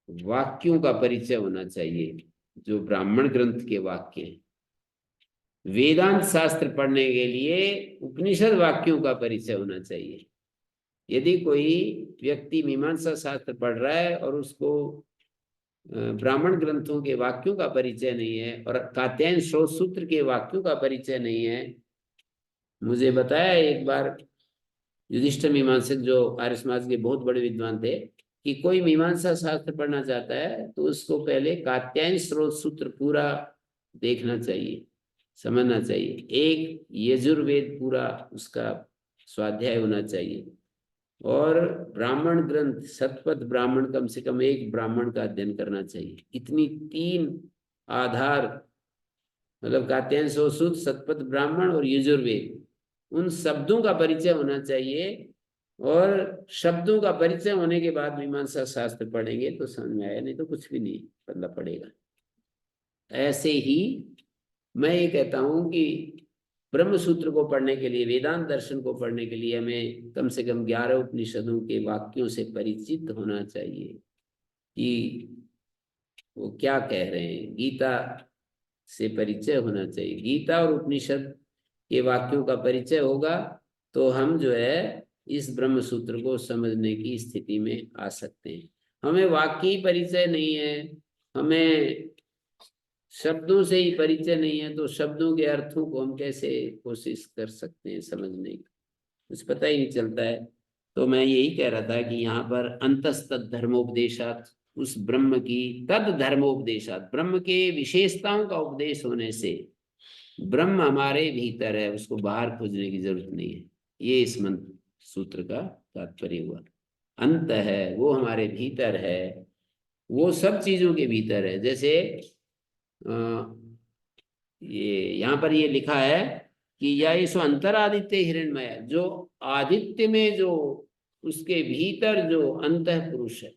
वाक्यों का परिचय होना चाहिए, जो ब्राह्मण ग्रंथ के वाक्य हैं। वेदांत शास्त्र पढ़ने के लिए उपनिषद वाक्यों का परिचय होना चाहिए। यदि कोई व्यक्ति मीमांसा शास्त्र पढ़ रहा है और उसको ब्राह्मण ग्रंथों के वाक्यों का परिचय नहीं है और कात्यायन श्रोत सूत्र के वाक्यों का परिचय नहीं है। मुझे बताया एक बार युधिष्ठिर मीमांसक, जो आर्य समाज के बहुत बड़े विद्वान थे, कि कोई मीमांसा शास्त्र पढ़ना चाहता है तो उसको पहले कात्यायन स्रोत सूत्र पूरा देखना चाहिए, समझना चाहिए। एक यजुर्वेद पूरा उसका स्वाध्याय होना चाहिए और ब्राह्मण ग्रंथ शतपथ ब्राह्मण कम से कम एक ब्राह्मण का अध्ययन करना चाहिए। इतनी तीन आधार, मतलब कात्यायन सूत्र, शतपथ ब्राह्मण और यजुर्वेद, उन शब्दों का परिचय होना चाहिए। और शब्दों का परिचय होने के बाद मीमांसा शास्त्र पढ़ेंगे तो समझ में आएगा, नहीं तो कुछ भी नहीं पता पड़ेगा। ऐसे ही मैं ये कहता हूं कि ब्रह्म सूत्र को पढ़ने के लिए, वेदांत दर्शन को पढ़ने के लिए हमें कम से कम 11 उपनिषदों के वाक्यों से परिचित होना चाहिए कि वो क्या कह रहे हैं। गीता से परिचय होना चाहिए। गीता और उपनिषद के वाक्यों का परिचय होगा तो हम जो है इस ब्रह्म सूत्र को समझने की स्थिति में आ सकते हैं। हमें वाक्य ही परिचय नहीं है, हमें शब्दों से ही परिचय नहीं है, तो शब्दों के अर्थों को हम कैसे कोशिश कर सकते हैं समझने की? कुछ पता ही नहीं चलता है। तो मैं यही कह रहा था कि यहाँ पर अंतस्तद धर्मोपदेशात, उस ब्रह्म की तद धर्मोपदेशात, ब्रह्म के विशेषताओं का उपदेश होने से ब्रह्म हमारे भीतर है, उसको बाहर खोजने की जरूरत नहीं है। ये इस मंत्र सूत्र का तात्पर्य हुआ। अंत है, वो हमारे भीतर है, वो सब चीजों के भीतर है। जैसे ये यहाँ पर ये लिखा है कि या ये सो अंतरादित्य हिरण्मय, जो आदित्य में जो उसके भीतर जो अंतः पुरुष है,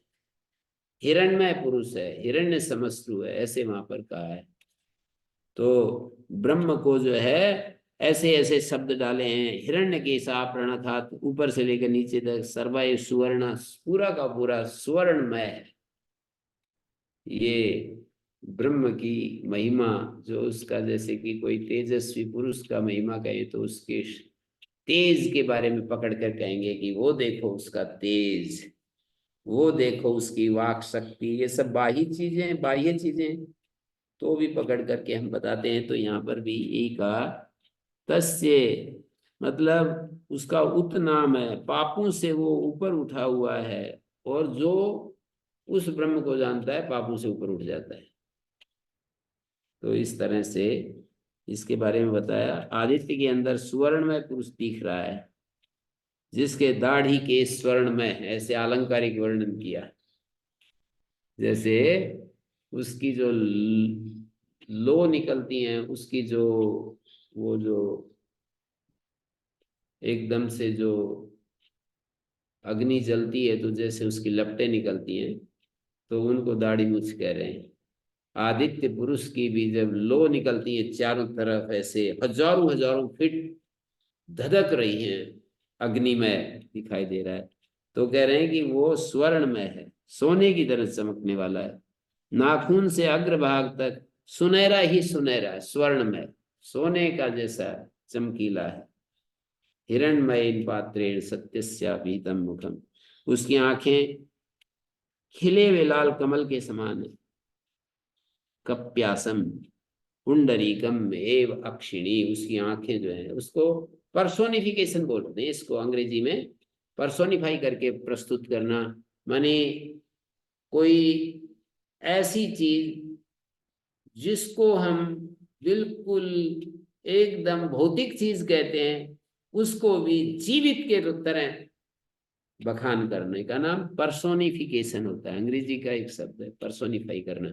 हिरण्मय पुरुष है, हिरण्य समश्रु है, ऐसे वहां पर कहा है। तो ब्रह्म को जो है ऐसे ऐसे शब्द डाले हैं, हिरण्य केशा प्रणखात, ऊपर से लेकर नीचे तक सर्वय सुवर्ण, पूरा का पूरा सुवर्णमय है। ये ब्रह्म की महिमा जो उसका, जैसे कि कोई तेजस्वी पुरुष का महिमा कहे तो उसके तेज के बारे में पकड़ कर कहेंगे कि वो देखो उसका तेज, वो देखो उसकी वाक शक्ति, ये सब बाह्य चीजें, बाह्य चीजें तो भी पकड़ करके हम बताते हैं। तो यहाँ पर भी यही कहा, तस्य मतलब उसका उत नाम है, पापों से वो ऊपर उठा हुआ है, और जो उस ब्रह्म को जानता है पापों से ऊपर उठ जाता है। तो इस तरह से इसके बारे में बताया। आदित्य के अंदर सुवर्णमय पुरुष दिख रहा है, जिसके दाढ़ी के स्वर्णमय, ऐसे अलंकारिक वर्णन किया। जैसे उसकी जो लो निकलती हैं, उसकी जो वो जो एकदम से जो अग्नि जलती है तो जैसे उसकी लपटें निकलती हैं, तो उनको दाढ़ी मूछ कह रहे हैं। आदित्य पुरुष की भी जब लो निकलती है चारों तरफ, ऐसे हजारों हजारों फीट धधक रही हैं, अग्निमय दिखाई दे रहा है, तो कह रहे हैं कि वो स्वर्णमय है, सोने की तरह चमकने वाला है। नाखून से अग्रभाग तक सुनहरा ही सुनहरा है, स्वर्णमय, सोने का जैसा चमकीला है। हिरण्मय पात्रेण सत्यस्यापीतम मुखम, उसकी आंखें खिले हुए लाल कमल के समान है। कप्यासम पुंडरीकम एव अक्षिणी, उसकी आंखें जो है, उसको पर्सोनिफिकेशन बोलते हैं इसको अंग्रेजी में, पर्सोनिफाई करके प्रस्तुत करना, माने कोई ऐसी चीज जिसको हम बिल्कुल एकदम भौतिक चीज कहते हैं, उसको भी जीवित के तरह बखान करने का नाम पर्सोनिफिकेशन होता है। अंग्रेजी का एक शब्द है पर्सोनिफाई करना।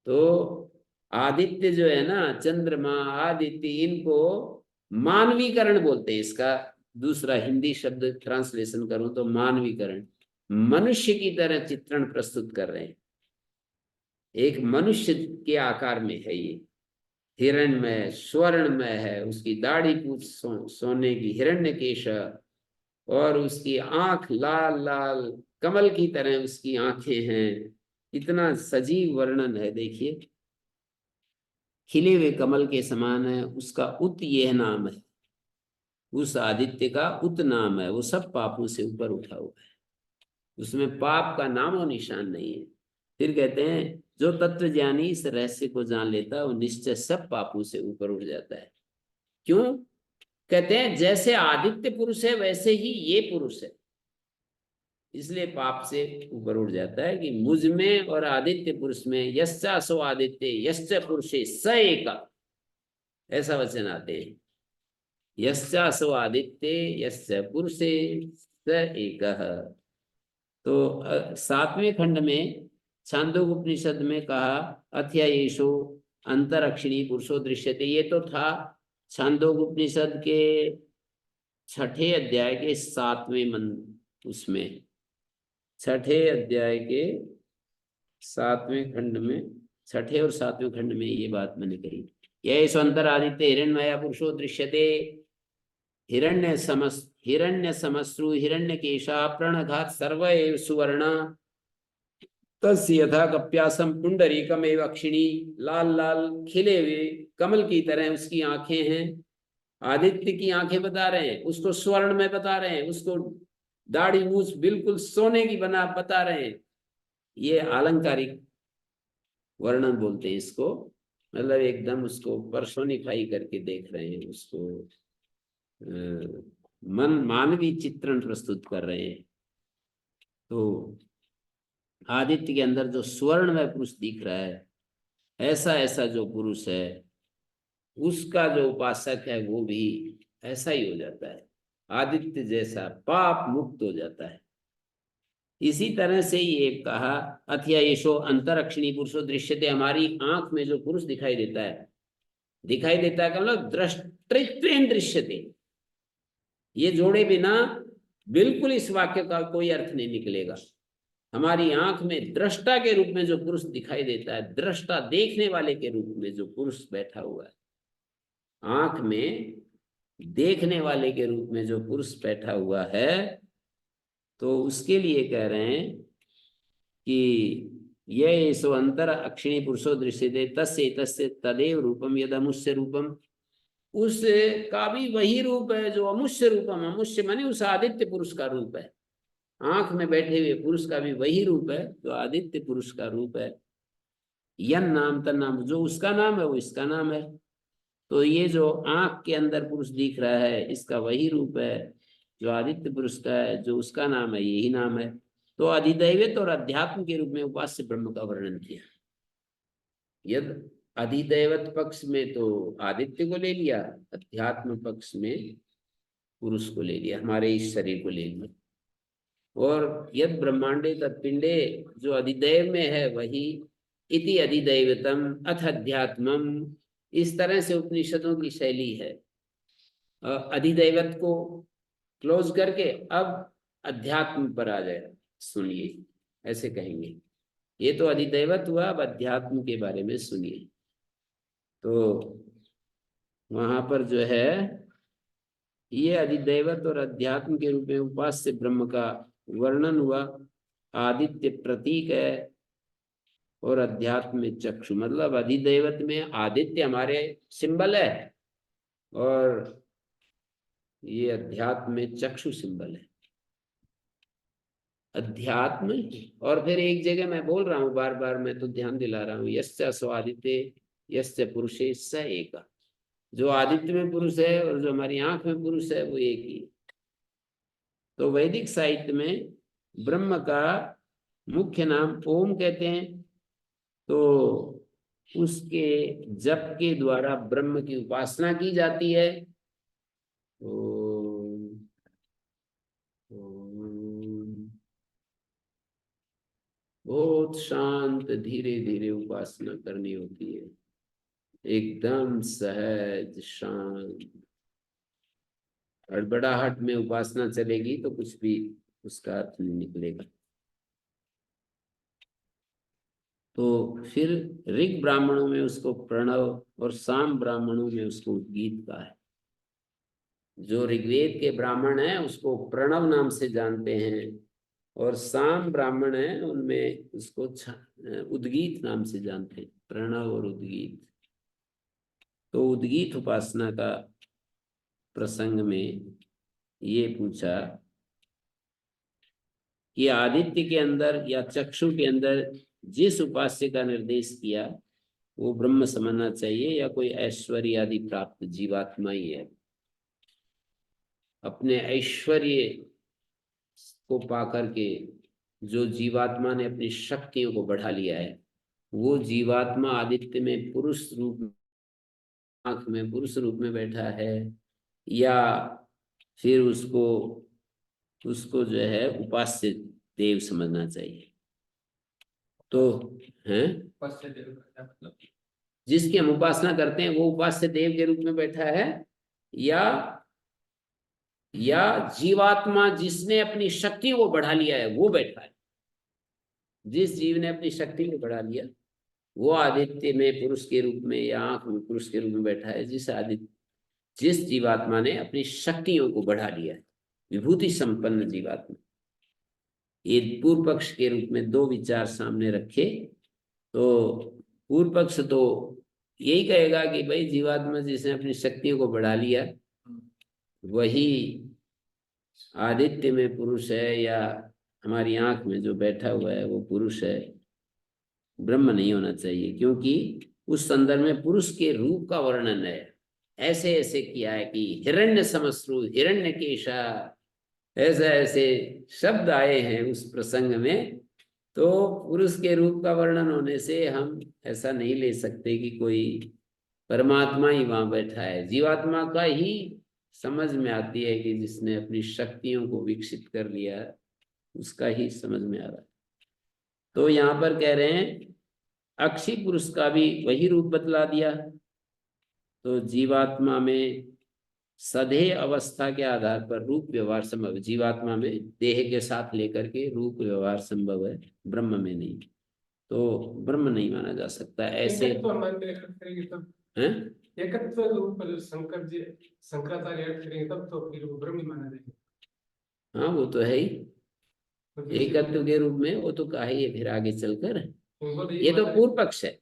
तो आदित्य जो है ना, चंद्रमा आदित्य, इनको मानवीकरण बोलते हैं। इसका दूसरा हिंदी शब्द ट्रांसलेशन करूं तो मानवीकरण, मनुष्य की तरह चित्रण प्रस्तुत कर रहे हैं, एक मनुष्य के आकार में है ये। हिरण्यमय स्वर्णमय है, उसकी दाढ़ी पूछ सोने की, हिरण्यकेश, और उसकी आंख लाल लाल कमल की तरह उसकी आंखें हैं। इतना सजीव वर्णन है, देखिए, खिले हुए कमल के समान है। उसका उत यह नाम है, उस आदित्य का उत नाम है। वो सब पापों से ऊपर उठा हुआ है, उसमें पाप का नामो निशान नहीं है। फिर कहते हैं जो तत्व ज्ञानी इस रहस्य को जान लेता है वो निश्चय सब पापों से ऊपर उठ जाता है। क्यों? कहते हैं जैसे आदित्य पुरुष है वैसे ही ये पुरुष है, इसलिए पाप से ऊपर उठ जाता है। कि मुझ में और आदित्य पुरुष में यश्चा सो आदित्य यश्च पुरुषे स एक, ऐसा वचन आते हैं। यश्चा सो आदित्य यश्च पुरुषे स एक। तो सातवें खंड में छांदोग्य उपनिषद में कहा अथ्यायेषु अंतरक्षिणी पुरुषो दृश्यते, ये तो था छांदोग्य उपनिषद के छठे अध्याय के सातवें मन, उसमें छठे अध्याय के सातवें खंड में, छठे और सातवें खंड में ये बात मैंने कही। यह स्वंतर आदित्य हिरण्मया पुरुषो दृश्यते, हिरण्य समश्रु हिरण्य केशा प्रणघात सर्व एव सुवर्ण, तस्य यथा कप्यासम पुंडरीकम एव अक्षिणी, लाल लाल खिले हुए कमल की तरह उसकी आंखें हैं। आदित्य की आंखें बता रहे हैं, उसको स्वर्ण में बता रहे हैं, उसको दाढ़ी मूछ बिल्कुल सोने की बना बता रहे हैं। ये अलंकारिक वर्णन बोलते हैं इसको, मतलब एकदम उसको पर्सोनिफाई करके देख रहे हैं उसको, मन मानवी चित्रण प्रस्तुत कर रहे हैं। तो आदित्य के अंदर जो स्वर्णमय पुरुष दिख रहा है, ऐसा ऐसा जो पुरुष है, उसका जो उपासक है वो भी ऐसा ही हो जाता है, आदित्य जैसा पाप मुक्त हो जाता है। इसी तरह से ये कहा अथया यशो अंतरक्षिणी पुरुषो दृश्यते, हमारी आंख में जो पुरुष दिखाई देता है, दिखाई देता है का मतलब दृष्टित्वेन दृश्यते, ये जोड़े बिना बिल्कुल इस वाक्य का कोई अर्थ नहीं निकलेगा। हमारी आंख में दृष्टा के रूप में जो पुरुष दिखाई देता है, दृष्टा देखने वाले के रूप में जो पुरुष बैठा हुआ है, आंख में देखने वाले के रूप में जो पुरुष बैठा हुआ है, तो उसके लिए कह रहे हैं कि ये सो अंतर अक्षिणी पुरुषो दृश्यते तस्य तस्य तदेव रूपम यद अमुष्य रूपम, उसका भी वही रूप है जो अमुष्य रूपम, अमुष्य माने उस आदित्य पुरुष का रूप है। आंख में बैठे हुए पुरुष का भी वही रूप है जो आदित्य पुरुष का रूप है। यन नाम तन नाम, जो उसका नाम है वो इसका नाम है। तो ये जो आंख के अंदर पुरुष दिख रहा है इसका वही रूप है जो आदित्य पुरुष का है, जो उसका नाम है यही नाम है। तो अधिदैवित और अध्यात्म के रूप में उपास्य ब्रह्म का वर्णन किया। यद अधिदैवत पक्ष में तो आदित्य को ले लिया, अध्यात्म पक्ष में पुरुष को ले लिया, हमारे इस शरीर को ले लिया। और यद ब्रह्मांडे तत्पिंडे, जो अधिदैव में है वही इति अधिदैवतम अथ अध्यात्मम, इस तरह से उपनिषदों की शैली है। अधिदैवत को क्लोज करके अब अध्यात्म पर आ जाए, सुनिए, ऐसे कहेंगे। ये तो अधिदैवत हुआ, अब अध्यात्म के बारे में सुनिए। तो वहां पर जो है ये अधिदैवत और अध्यात्म के रूप में उपास्य ब्रह्म का वर्णन हुआ। आदित्य प्रतीक है और अध्यात्म में चक्षु, मतलब अधिदैवत में आदित्य हमारे सिंबल है और ये अध्यात्म में चक्षु सिंबल है। अध्यात्म, और फिर एक जगह मैं बोल रहा हूं बार बार, मैं तो ध्यान दिला रहा हूं, यस्य सो आदित्य यस्य पुरुषे स एक, जो आदित्य में पुरुष है और जो हमारी आंख में पुरुष है वो एक ही। तो वैदिक साहित्य में ब्रह्म का मुख्य नाम ओम कहते हैं। तो उसके जप के द्वारा ब्रह्म की उपासना की जाती है। ओम ओम, बहुत शांत धीरे धीरे उपासना करनी होती है, एकदम सहज शांत। हड़बड़ाहट में उपासना चलेगी तो कुछ भी उसका अर्थ नहीं निकलेगा। तो फिर ऋग ब्राह्मणों में उसको प्रणव और साम ब्राह्मणों में उसको उद्गीत का है। जो ऋग्वेद के ब्राह्मण हैं उसको प्रणव नाम से जानते हैं और साम ब्राह्मण हैं उनमें उसको उद्गीत नाम से जानते हैं, प्रणव और उद्गीत। तो उद्गीत उपासना का प्रसंग में ये पूछा कि आदित्य के अंदर या चक्षु के अंदर जिस उपास्य का निर्देश किया वो ब्रह्म समझना चाहिए या कोई ऐश्वर्य आदि प्राप्त जीवात्मा ही है। अपने ऐश्वर्य को पाकर के जो जीवात्मा ने अपनी शक्तियों को बढ़ा लिया है वो जीवात्मा आदित्य में पुरुष रूप, आंख में पुरुष रूप में बैठा है, या फिर उसको उसको जो है उपास्य देव समझना चाहिए। तो है जिसकी हम उपासना करते हैं वो उपास्य देव के रूप में बैठा है, या जीवात्मा जिसने अपनी शक्तियों को बढ़ा लिया है वो बैठा है। जिस जीव ने अपनी शक्ति को बढ़ा लिया वो आदित्य में पुरुष के रूप में या आंख में पुरुष के रूप में बैठा है। जिस जीवात्मा ने अपनी शक्तियों को बढ़ा लिया है, विभूति संपन्न जीवात्मा। ये पूर्व पक्ष के रूप में दो विचार सामने रखे। तो पूर्व पक्ष तो यही कहेगा कि भाई जीवात्मा जिसने अपनी शक्तियों को बढ़ा लिया वही आदित्य में पुरुष है, या हमारी आंख में जो बैठा हुआ है वो पुरुष है, ब्रह्म नहीं होना चाहिए। क्योंकि उस संदर्भ में पुरुष के रूप का वर्णन है, ऐसे ऐसे किया है कि हिरण्य समश्रु हिरण्य केशा, ऐसे ऐसे शब्द आए हैं उस प्रसंग में। तो पुरुष के रूप का वर्णन होने से हम ऐसा नहीं ले सकते कि कोई परमात्मा ही वहां बैठा है। जीवात्मा का ही समझ में आती है कि जिसने अपनी शक्तियों को विकसित कर लिया उसका ही समझ में आ रहा है। तो यहाँ पर कह रहे हैं अक्षी पुरुष का भी वही रूप बतला दिया। तो जीवात्मा में सधेय अवस्था के आधार पर रूप व्यवहार संभव, जीवात्मा में देह के साथ लेकर के रूप व्यवहार संभव है, ब्रह्म में नहीं। तो ब्रह्म नहीं माना जा सकता ऐसे हैं। एकत्व रूप शंकर जी शंकराचार्य ऐड करेंगे तब तो फिर वो ब्रह्म माना जाएगा। हाँ वो तो है ही, एकत्व के रूप में वो तो कहा ही है फिर आगे चलकर उनको तो ये तो पता है। पूर्व पक्ष है,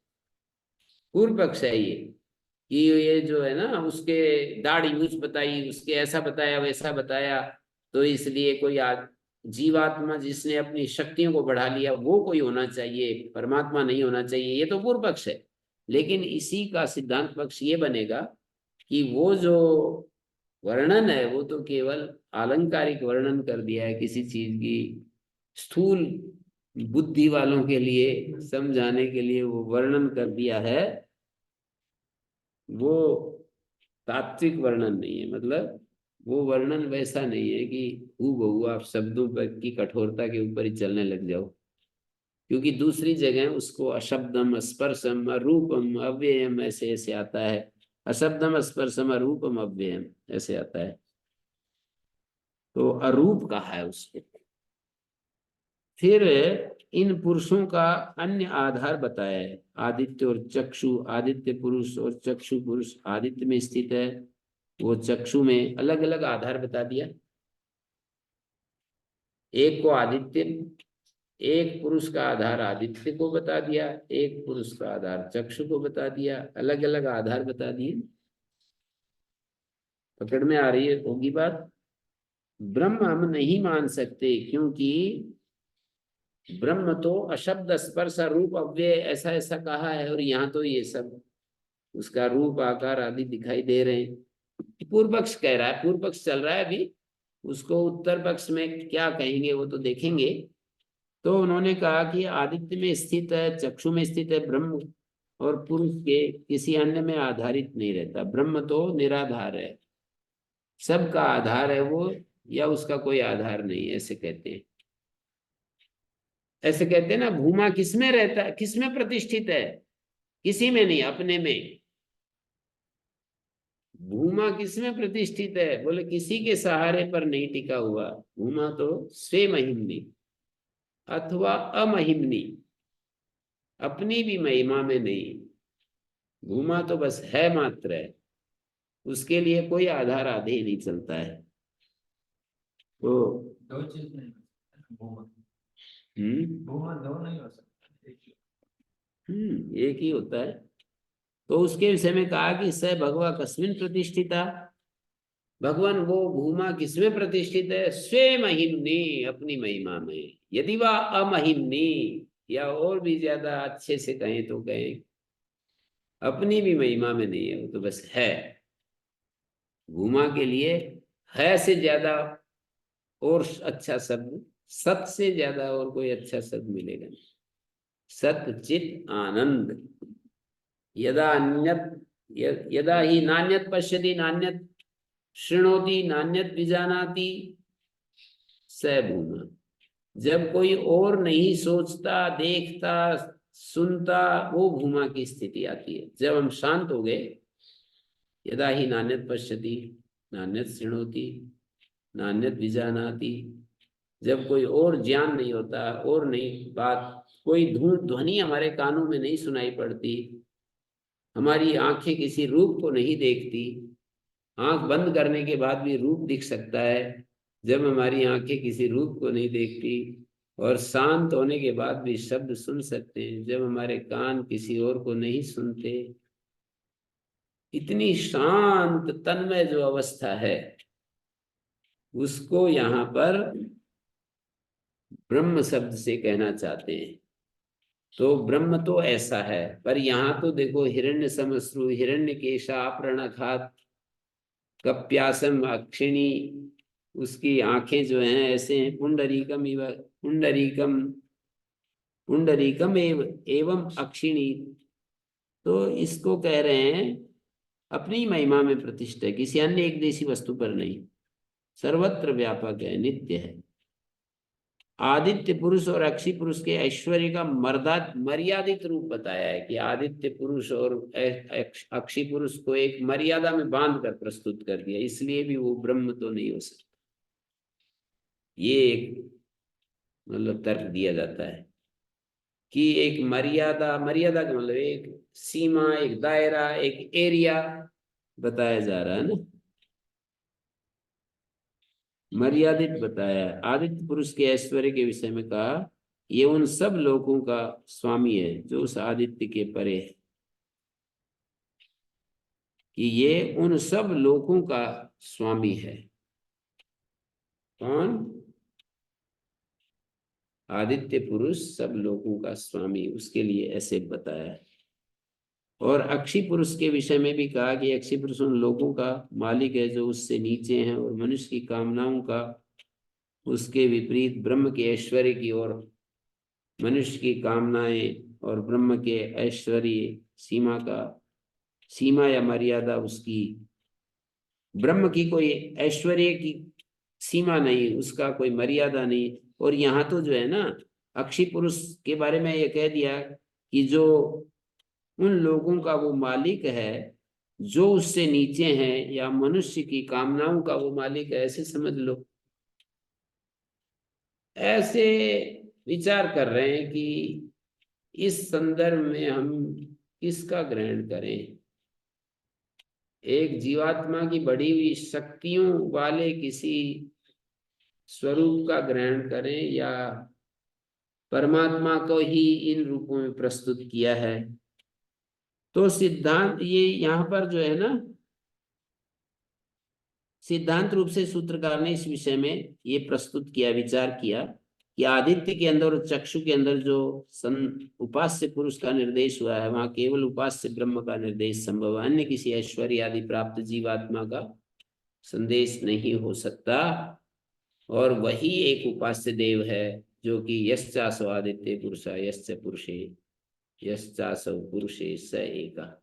पूर्व पक्ष है ये, कि ये जो है ना उसके दाढ़ी मूछ बताई, उसके ऐसा बताया वैसा बताया, तो इसलिए कोई जीवात्मा जिसने अपनी शक्तियों को बढ़ा लिया वो कोई होना चाहिए, परमात्मा नहीं होना चाहिए, ये तो पूर्व पक्ष है। लेकिन इसी का सिद्धांत पक्ष ये बनेगा कि वो जो वर्णन है वो तो केवल आलंकारिक वर्णन कर दिया है किसी चीज की, स्थूल बुद्धि वालों के लिए समझाने के लिए वो वर्णन कर दिया है, वो तात्विक वर्णन नहीं है। मतलब वो वर्णन वैसा नहीं है कि हूबहू आप शब्दों पर की कठोरता के ऊपर ही चलने लग जाओ, क्योंकि दूसरी जगह उसको अशब्दम स्पर्शम अरूपम अव्ययम ऐसे ऐसे आता है, अशब्दम स्पर्शम अरूपम अव्ययम ऐसे आता है, तो अरूप कहा है उसको। फिर इन पुरुषों का अन्य आधार बताया है, आदित्य और चक्षु, आदित्य पुरुष और चक्षु पुरुष आदित्य में स्थित है, वो चक्षु में अलग अलग आधार बता दिया। एक को आदित्य, एक पुरुष का आधार आदित्य को बता दिया, एक पुरुष का आधार चक्षु को बता दिया, अलग अलग आधार बता दिए। पकड़ में आ रही है होगी बात। ब्रह्म हम नहीं मान सकते, क्योंकि ब्रह्म तो अशब्द स्पर्श रूप अव्यय ऐसा ऐसा कहा है, और यहाँ तो ये सब उसका रूप आकार आदि दिखाई दे रहे हैं। पूर्व पक्ष कह रहा है, पूर्व पक्ष चल रहा है अभी, उसको उत्तर पक्ष में क्या कहेंगे वो तो देखेंगे। तो उन्होंने कहा कि आदित्य में स्थित है, चक्षु में स्थित है ब्रह्म, और पुरुष के किसी अन्य में आधारित नहीं रहता, ब्रह्म तो निराधार है, सबका आधार है वो, या उसका कोई आधार नहीं है, ऐसे कहते हैं। ऐसे कहते हैं ना, भूमा किसमें रहता है, किसमें प्रतिष्ठित है, किसी में नहीं, अपने में। भूमा किसमें प्रतिष्ठित है, बोले किसी के सहारे पर नहीं टिका हुआ, भूमा तो स्वमहिमनी अथवा अमहिमनी, अपनी भी महिमा में नहीं, भूमा तो बस है मात्र है, उसके लिए कोई आधार आधे ही नहीं चलता है। तो दो चीज नहीं हो सकता, हम्म भूमा दो नहीं हो सकता, एक ही। एक ही होता है। तो उसके विषय में कहा कि स भगवा कस्मिन प्रतिष्ठिता, भगवान वो भूमा किसमें प्रतिष्ठित है, स्वे महिमनी अपनी महिमा में, यदि वह अमहिमनी, या और भी ज्यादा अच्छे से कहें तो कहें अपनी भी महिमा में नहीं है, वो तो बस है। भूमा के लिए है से ज्यादा और अच्छा शब्द, सत से ज्यादा और कोई अच्छा शब्द मिलेगा नहीं। सत चित आनंद, यदा अन्यत यदा ही नान्यत पश्यति नान्यत शृणोति नान्यत विजानाति स भूमा, जब कोई और नहीं सोचता देखता सुनता, वो भूमा की स्थिति आती है। जब हम शांत हो गए, यदा ही नान्यत पश्यति नान्यत शृणोति नान्यत विजानाति, जब कोई और ज्ञान नहीं होता, और नहीं बात, कोई ध्वनि हमारे कानों में नहीं सुनाई पड़ती, हमारी आंखें किसी रूप को नहीं देखती, आंख बंद करने के बाद भी रूप दिख सकता है, जब हमारी आंखें किसी रूप को नहीं देखती, और शांत होने के बाद भी शब्द सुन सकते हैं, जब हमारे कान किसी और को नहीं सुनते, इतनी शांत तन्मय जो अवस्था है, उसको यहाँ पर ब्रह्म शब्द से कहना चाहते हैं। तो ब्रह्म तो ऐसा है, पर यहाँ तो देखो हिरण्य समश्रु हिरण्य केशा प्रणखात कप्यासम अक्षिणी, उसकी आंखें जो हैं ऐसे हैं, पुंडरीकम इव पुंडरीकम पुंडरीकम एवं अक्षिणी, तो इसको कह रहे हैं अपनी महिमा में प्रतिष्ठा है, किसी अन्य एक देशी वस्तु पर नहीं, सर्वत्र व्यापक है, नित्य है। आदित्य पुरुष और अक्षी पुरुष के ऐश्वर्य का मर्यादित रूप बताया है, कि आदित्य पुरुष और अक्षी पुरुष को एक मर्यादा में बांध कर प्रस्तुत कर दिया, इसलिए भी वो ब्रह्म तो नहीं हो सकता। ये एक मतलब तर्क दिया जाता है कि एक मर्यादा, मर्यादा का मतलब एक सीमा, एक दायरा, एक एरिया बताया जा रहा है ना, मर्यादित बताया है। आदित्य पुरुष के ऐश्वर्य के विषय में कहा ये उन सब लोगों का स्वामी है जो उस आदित्य के परे है, कि ये उन सब लोगों का स्वामी है। कौन? आदित्य पुरुष सब लोगों का स्वामी, उसके लिए ऐसे बताया है। और अक्षी पुरुष के विषय में भी कहा कि अक्षी पुरुष उन लोगों का मालिक है जो उससे नीचे हैं, और मनुष्य की कामनाओं का उसके विपरीत ब्रह्म के ऐश्वर्य की ओर, मनुष्य की कामनाएं और ब्रह्म के ऐश्वर्य सीमा या मर्यादा उसकी, ब्रह्म की कोई ऐश्वर्य की सीमा नहीं, उसका कोई मर्यादा नहीं। और यहाँ तो जो है ना, अक्षी पुरुष के बारे में ये कह दिया कि जो उन लोगों का वो मालिक है जो उससे नीचे हैं, या मनुष्य की कामनाओं का वो मालिक है, ऐसे समझ लो। ऐसे विचार कर रहे हैं कि इस संदर्भ में हम किसका ग्रहण करें, एक जीवात्मा की बढ़ी हुई शक्तियों वाले किसी स्वरूप का ग्रहण करें, या परमात्मा को ही इन रूपों में प्रस्तुत किया है। तो सिद्धांत ये यहाँ पर जो है ना, सिद्धांत रूप से सूत्रकार ने इस विषय में ये प्रस्तुत किया, विचार किया कि आदित्य के अंदर और चक्षु के अंदर जो उपास्य पुरुष का निर्देश हुआ है, वहां केवल उपास्य ब्रह्म का निर्देश संभव है, अन्य किसी ऐश्वर्य आदि प्राप्त जीवात्मा का संदेश नहीं हो सकता। और वही एक उपास्य देव है जो कि यश्चासो आदित्य पुरुषा यश्च पुरुषे यश्चासो पुरुषे स एका,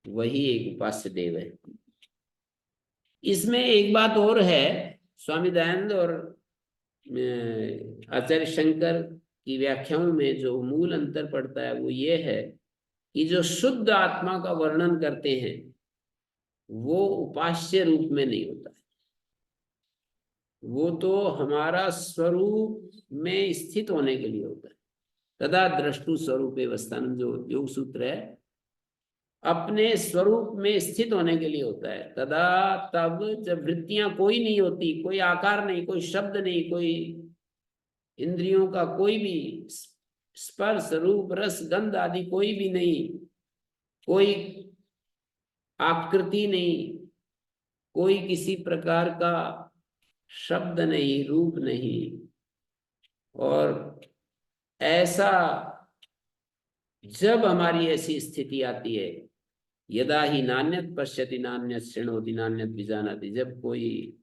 वही एक उपास्य देव है। इसमें एक बात और है, स्वामी दयानंद और आचार्य शंकर की व्याख्याओं में जो मूल अंतर पड़ता है वो ये है कि जो शुद्ध आत्मा का वर्णन करते हैं वो उपास्य रूप में नहीं होता है, वो तो हमारा स्वरूप में स्थित होने के लिए होता है। तदा द्रष्टु स्वरूपे अवस्थानम, जो योग सूत्र है, अपने स्वरूप में स्थित होने के लिए होता है। तदा, तब जब वृत्तियां कोई नहीं होती, कोई आकार नहीं, कोई शब्द नहीं, कोई इंद्रियों का कोई भी स्पर्श रूप रस गंध आदि कोई भी नहीं, कोई आकृति नहीं, कोई किसी प्रकार का शब्द नहीं, रूप नहीं, और ऐसा जब हमारी ऐसी स्थिति आती है, यदा ही नान्यत पश्यति नान्यत शृणोति नान्यत विजानाति, जब कोई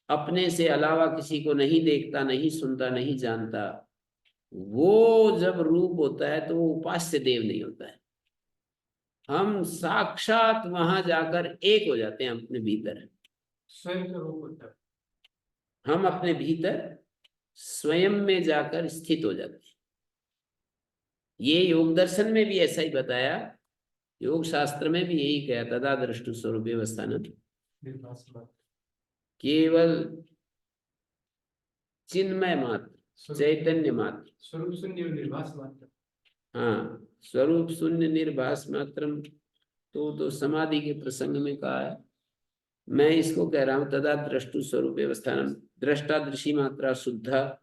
अपने से अलावा किसी को नहीं देखता, नहीं सुनता, नहीं जानता, वो जब रूप होता है तो वो उपास्य देव नहीं होता है। हम साक्षात वहां जाकर एक हो जाते हैं अपने भीतर, स्वयं का रूप होता है। हम अपने भीतर स्वयं में जाकर स्थित हो जाते हैं। ये योग दर्शन में भी ऐसा ही बताया, योग शास्त्र में भी यही कहा, तदा दृष्टु स्वरूपे अवस्थानम, केवल चिन्मय मात्र, चैतन्य मात्र, स्वरूप शून्य निर्भास मात्र। हाँ, स्वरूप शून्य निर्भास मात्रम, तो समाधि के प्रसंग में कहा है। मैं इसको कह रहा हूं तदा द्रष्टु स्वरूपे अवस्थानम, दृष्टा दृषि मात्रा शुद्ध,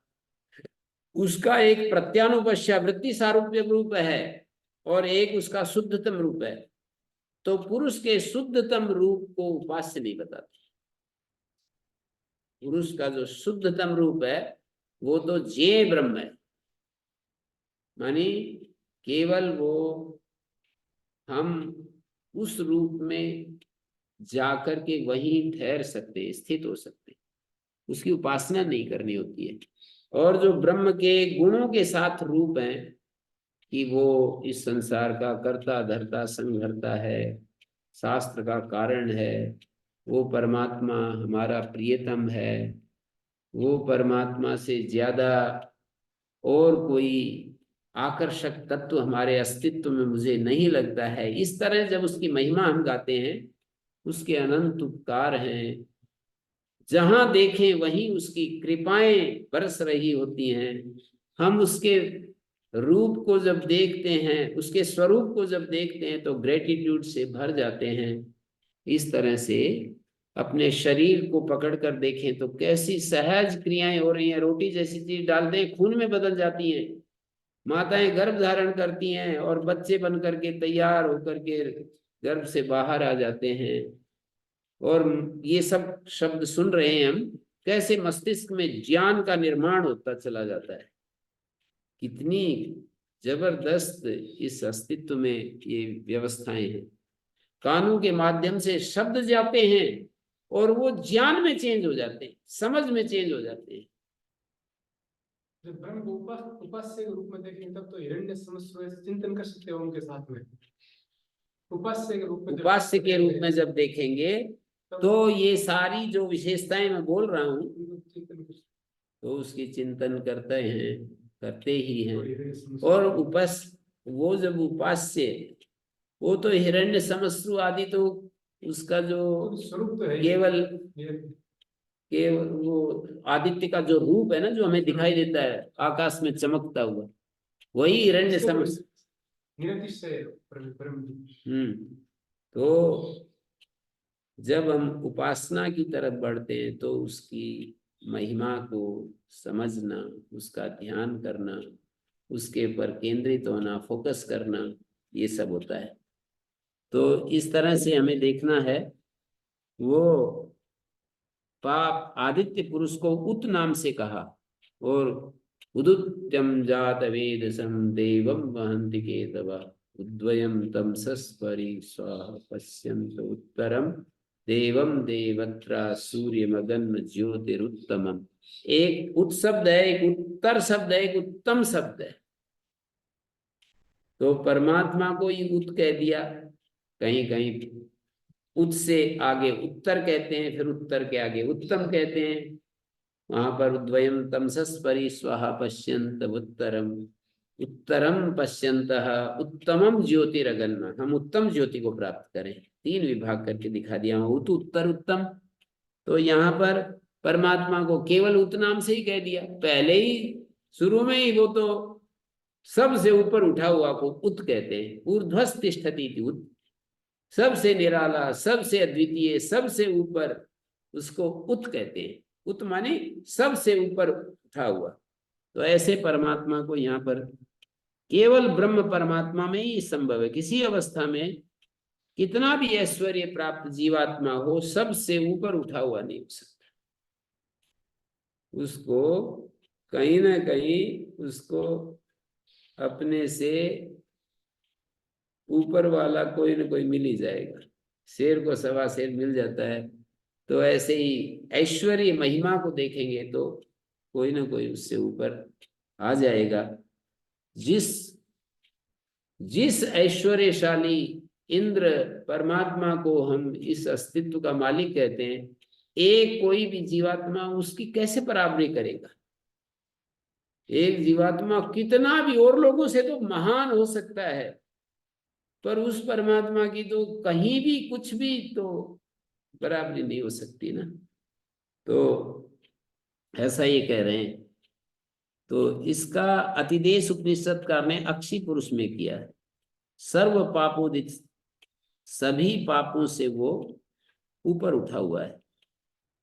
उसका एक प्रत्यानुपश्य वृत्ति सारूप्य रूप है और एक उसका शुद्धतम रूप है। तो पुरुष के शुद्धतम रूप को उपास्य नहीं बताते। पुरुष का जो शुद्धतम रूप है वो तो जे ब्रह्म है, मानी केवल वो, हम उस रूप में जाकर के वहीं ठहर सकते, स्थित हो सकते, उसकी उपासना नहीं करनी होती है। और जो ब्रह्म के गुणों के साथ रूप हैं कि वो इस संसार का कर्ता धर्ता संघर्ता है, शास्त्र का कारण है, वो परमात्मा हमारा प्रियतम है, वो परमात्मा से ज्यादा और कोई आकर्षक तत्व हमारे अस्तित्व में मुझे नहीं लगता है, इस तरह जब उसकी महिमा हम गाते हैं, उसके अनंत उपकार हैं, जहां देखें वहीं उसकी कृपाएं बरस रही होती हैं। हम उसके रूप को जब देखते हैं, उसके स्वरूप को जब देखते हैं तो ग्रेटिट्यूड से भर जाते हैं। इस तरह से अपने शरीर को पकड़ कर देखें तो कैसी सहज क्रियाएं हो रही हैं। रोटी जैसी चीज डाल दें खून में बदल जाती हैं। माताएं गर्भ धारण करती हैं और बच्चे बन करके तैयार होकर के गर्भ से बाहर आ जाते हैं। और ये सब शब्द सुन रहे हैं हम, कैसे मस्तिष्क में ज्ञान का निर्माण होता चला जाता है। कितनी जबरदस्त इस अस्तित्व में ये व्यवस्थाएं हैं। कानों के माध्यम से शब्द जाते हैं और वो ज्ञान में चेंज हो जाते हैं, समझ में चेंज हो जाते हैं। जब ब्रह्म को उपास्य के रूप में देखें तब तो हिरण्य समस्वय से चिंतन कर सकते हो उनके साथ में। उपास्य के रूप में उपास्य के रूप में जब देखेंगे तो ये सारी जो विशेषताएं मैं बोल रहा हूँ तो उसकी चिंतन करते हैं, करते ही हैं। और वो जब उपास्य, वो तो हिरण्य समश्रु आदि तो उसका जो स्वरूप तो है केवल वो आदित्य का जो रूप है ना, जो हमें दिखाई देता है आकाश में चमकता हुआ, वही हिरण्य समश्रु। तो जब हम उपासना की तरफ बढ़ते हैं तो उसकी महिमा को समझना, उसका ध्यान करना, उसके ऊपर केंद्रित होना, फोकस करना, ये सब होता है। तो इस तरह से हमें देखना है। वो पाप आदित्य पुरुष को उत नाम से कहा, और उदुत्यम जात वेदसम देवम वहंति केतव उद्वयम तम सस्परि स्वाहा पश्यन्त उत्तरम देवम देवत्रा सूर्य मगन ज्योतिरुत्तमम। एक उत शब्द है, एक उत्तर शब्द है, एक उत्तम शब्द है। तो परमात्मा को ही उत कह दिया, कहीं कहीं उत से आगे उत्तर कहते हैं, फिर उत्तर के आगे उत्तम कहते हैं। वहां पर उद्वयम तमसस्परि स्वाहा पश्यन्त उत्तरम, उत्तरम पश्यन्त उत्तमम ज्योतिरगन्म। हम उत्तम ज्योति को प्राप्त करें, 3 विभाग करके दिखा दिया। उत उत्तर उत्तम, तो यहाँ पर परमात्मा को केवल उत नाम से ही कह दिया। पहले ही शुरू में ही वो तो सबसे ऊपर उठा हुआ को उत कहते हैं। ऊर्ध्वस तिष्ठति उत, सबसे निराला, सबसे अद्वितीय, सबसे ऊपर, उसको उत कहते हैं। उत माने सबसे ऊपर उठा हुआ। तो ऐसे परमात्मा को यहाँ पर केवल ब्रह्म परमात्मा में ही संभव है। किसी अवस्था में कितना भी ऐश्वर्य प्राप्त जीवात्मा हो, सबसे ऊपर उठा हुआ नहीं हो सकता। उसको कहीं ना कहीं उसको अपने से ऊपर वाला कोई ना कोई मिल ही जाएगा। शेर को सवा शेर मिल जाता है, तो ऐसे ही ऐश्वर्य महिमा को देखेंगे तो कोई ना कोई उससे ऊपर आ जाएगा। जिस ऐश्वर्यशाली इंद्र परमात्मा को हम इस अस्तित्व का मालिक कहते हैं, एक कोई भी जीवात्मा उसकी कैसे बराबरी करेगा। एक जीवात्मा कितना भी और लोगों से तो महान हो सकता है, पर उस परमात्मा की तो कहीं भी कुछ भी तो बराबरी नहीं हो सकती ना। तो ऐसा ये कह रहे हैं। तो इसका अतिदेश उपनिषदकार ने अक्षी पुरुष में किया है। सर्व पापोदित, सभी पापों से वो ऊपर उठा हुआ है।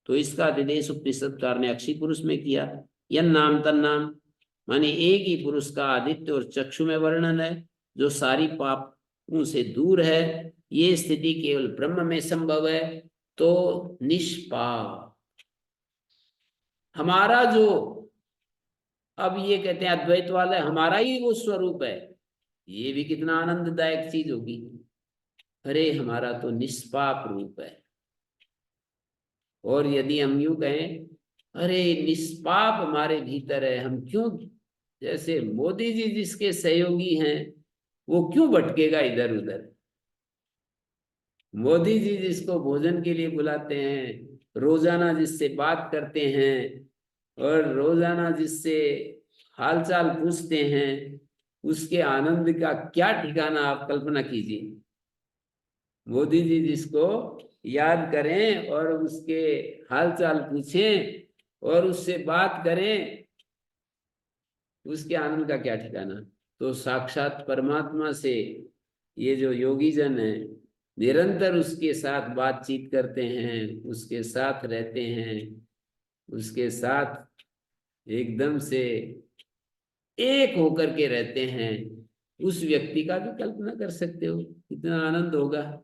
तो इसका अतिदेश उपनिषदकार ने अक्षी पुरुष में किया। यन नाम तन नाम, माने एक ही पुरुष का आदित्य और चक्षु में वर्णन है, जो सारी पापों से दूर है। ये स्थिति केवल ब्रह्म में संभव है। तो निष्पाप हमारा जो, अब ये कहते हैं अद्वैत वाला, हमारा ही वो स्वरूप है, ये भी कितना आनंददायक चीज होगी। अरे हमारा तो निष्पाप रूप है। और यदि हम यूं कहें, अरे निष्पाप हमारे भीतर है, हम क्यों, जैसे मोदी जी जिसके सहयोगी हैं, वो क्यों भटकेगा इधर उधर। मोदी जी जिसको भोजन के लिए बुलाते हैं, रोजाना जिससे बात करते हैं, और रोजाना जिससे हालचाल पूछते हैं, उसके आनंद का क्या ठिकाना आप कल्पना कीजिए। मोदी जी जिसको याद करें और उसके हालचाल पूछें और उससे बात करें, उसके आनंद का क्या ठिकाना। तो साक्षात परमात्मा से ये जो योगी जन है, निरंतर उसके साथ बातचीत करते हैं, उसके साथ रहते हैं, उसके साथ एकदम से एक होकर के रहते हैं, उस व्यक्ति का भी कल्पना कर सकते हो कितना आनंद होगा।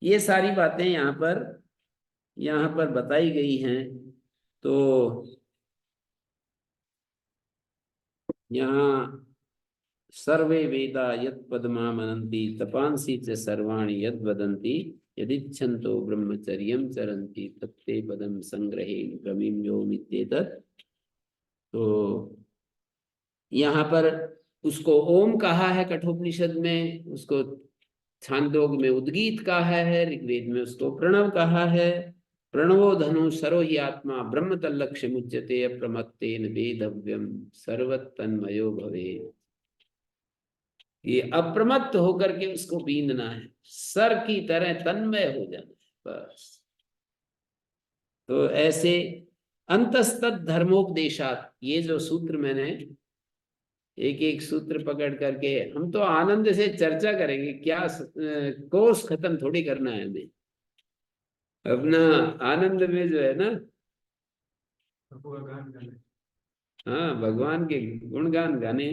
ये सारी बातें यहाँ पर बताई गई हैं। तो यहाँ सर्वे वेदा यत् पदमामनन्ति तपांसि च सर्वाणि यद् वदन्ति यदिच्छन्तो ब्रह्मचर्यं चरन्ति तत्ते पदं संग्रहे गमिं योमित्येतत्। तो यहाँ पर उसको ओम कहा है कठोपनिषद में, उसको छांदोग में उद्गीत कहा है, ऋग्वेद में उसको प्रणव कहा है। प्रणवो धनु सरो ही आत्मा ब्रह्म तल्लक्ष्य मुच्यते अप्रमत्तेन वेदव्यम सर्वतन्मयो भवे। ये अप्रमत्त होकर के उसको बींदना है, सर की तरह तन्मय हो जाना है बस। तो ऐसे अंतस्तत् धर्मोपदेशात, ये जो सूत्र मैंने एक एक सूत्र पकड़ करके, हम तो आनंद से चर्चा करेंगे, क्या कोर्स खत्म थोड़ी करना है हमें। अपना आनंद में जो है ना, भगवान गाने। हाँ भगवान के गुणगान गाने।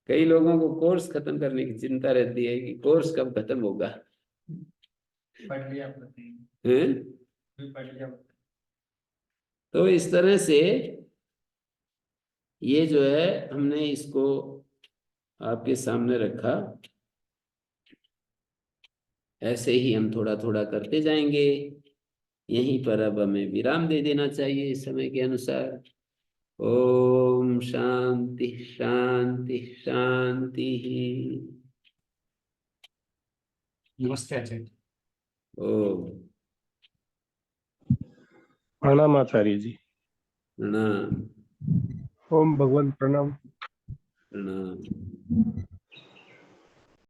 कई लोगों को कोर्स खत्म करने की चिंता रहती है कि कोर्स कब खत्म होगा। पढ़ लिया आपने? हैं? पढ़ लिया? तो इस तरह से ये जो है हमने इसको आपके सामने रखा। ऐसे ही हम थोड़ा थोड़ा करते जाएंगे। यहीं पर अब हमें विराम दे देना चाहिए समय के अनुसार। ओम शांति शांति शांति। नमस्ते आचार्य। ओम प्रणाम आचार्य जी। प्रणाम ओम भगवान प्रणाम। प्रणाम।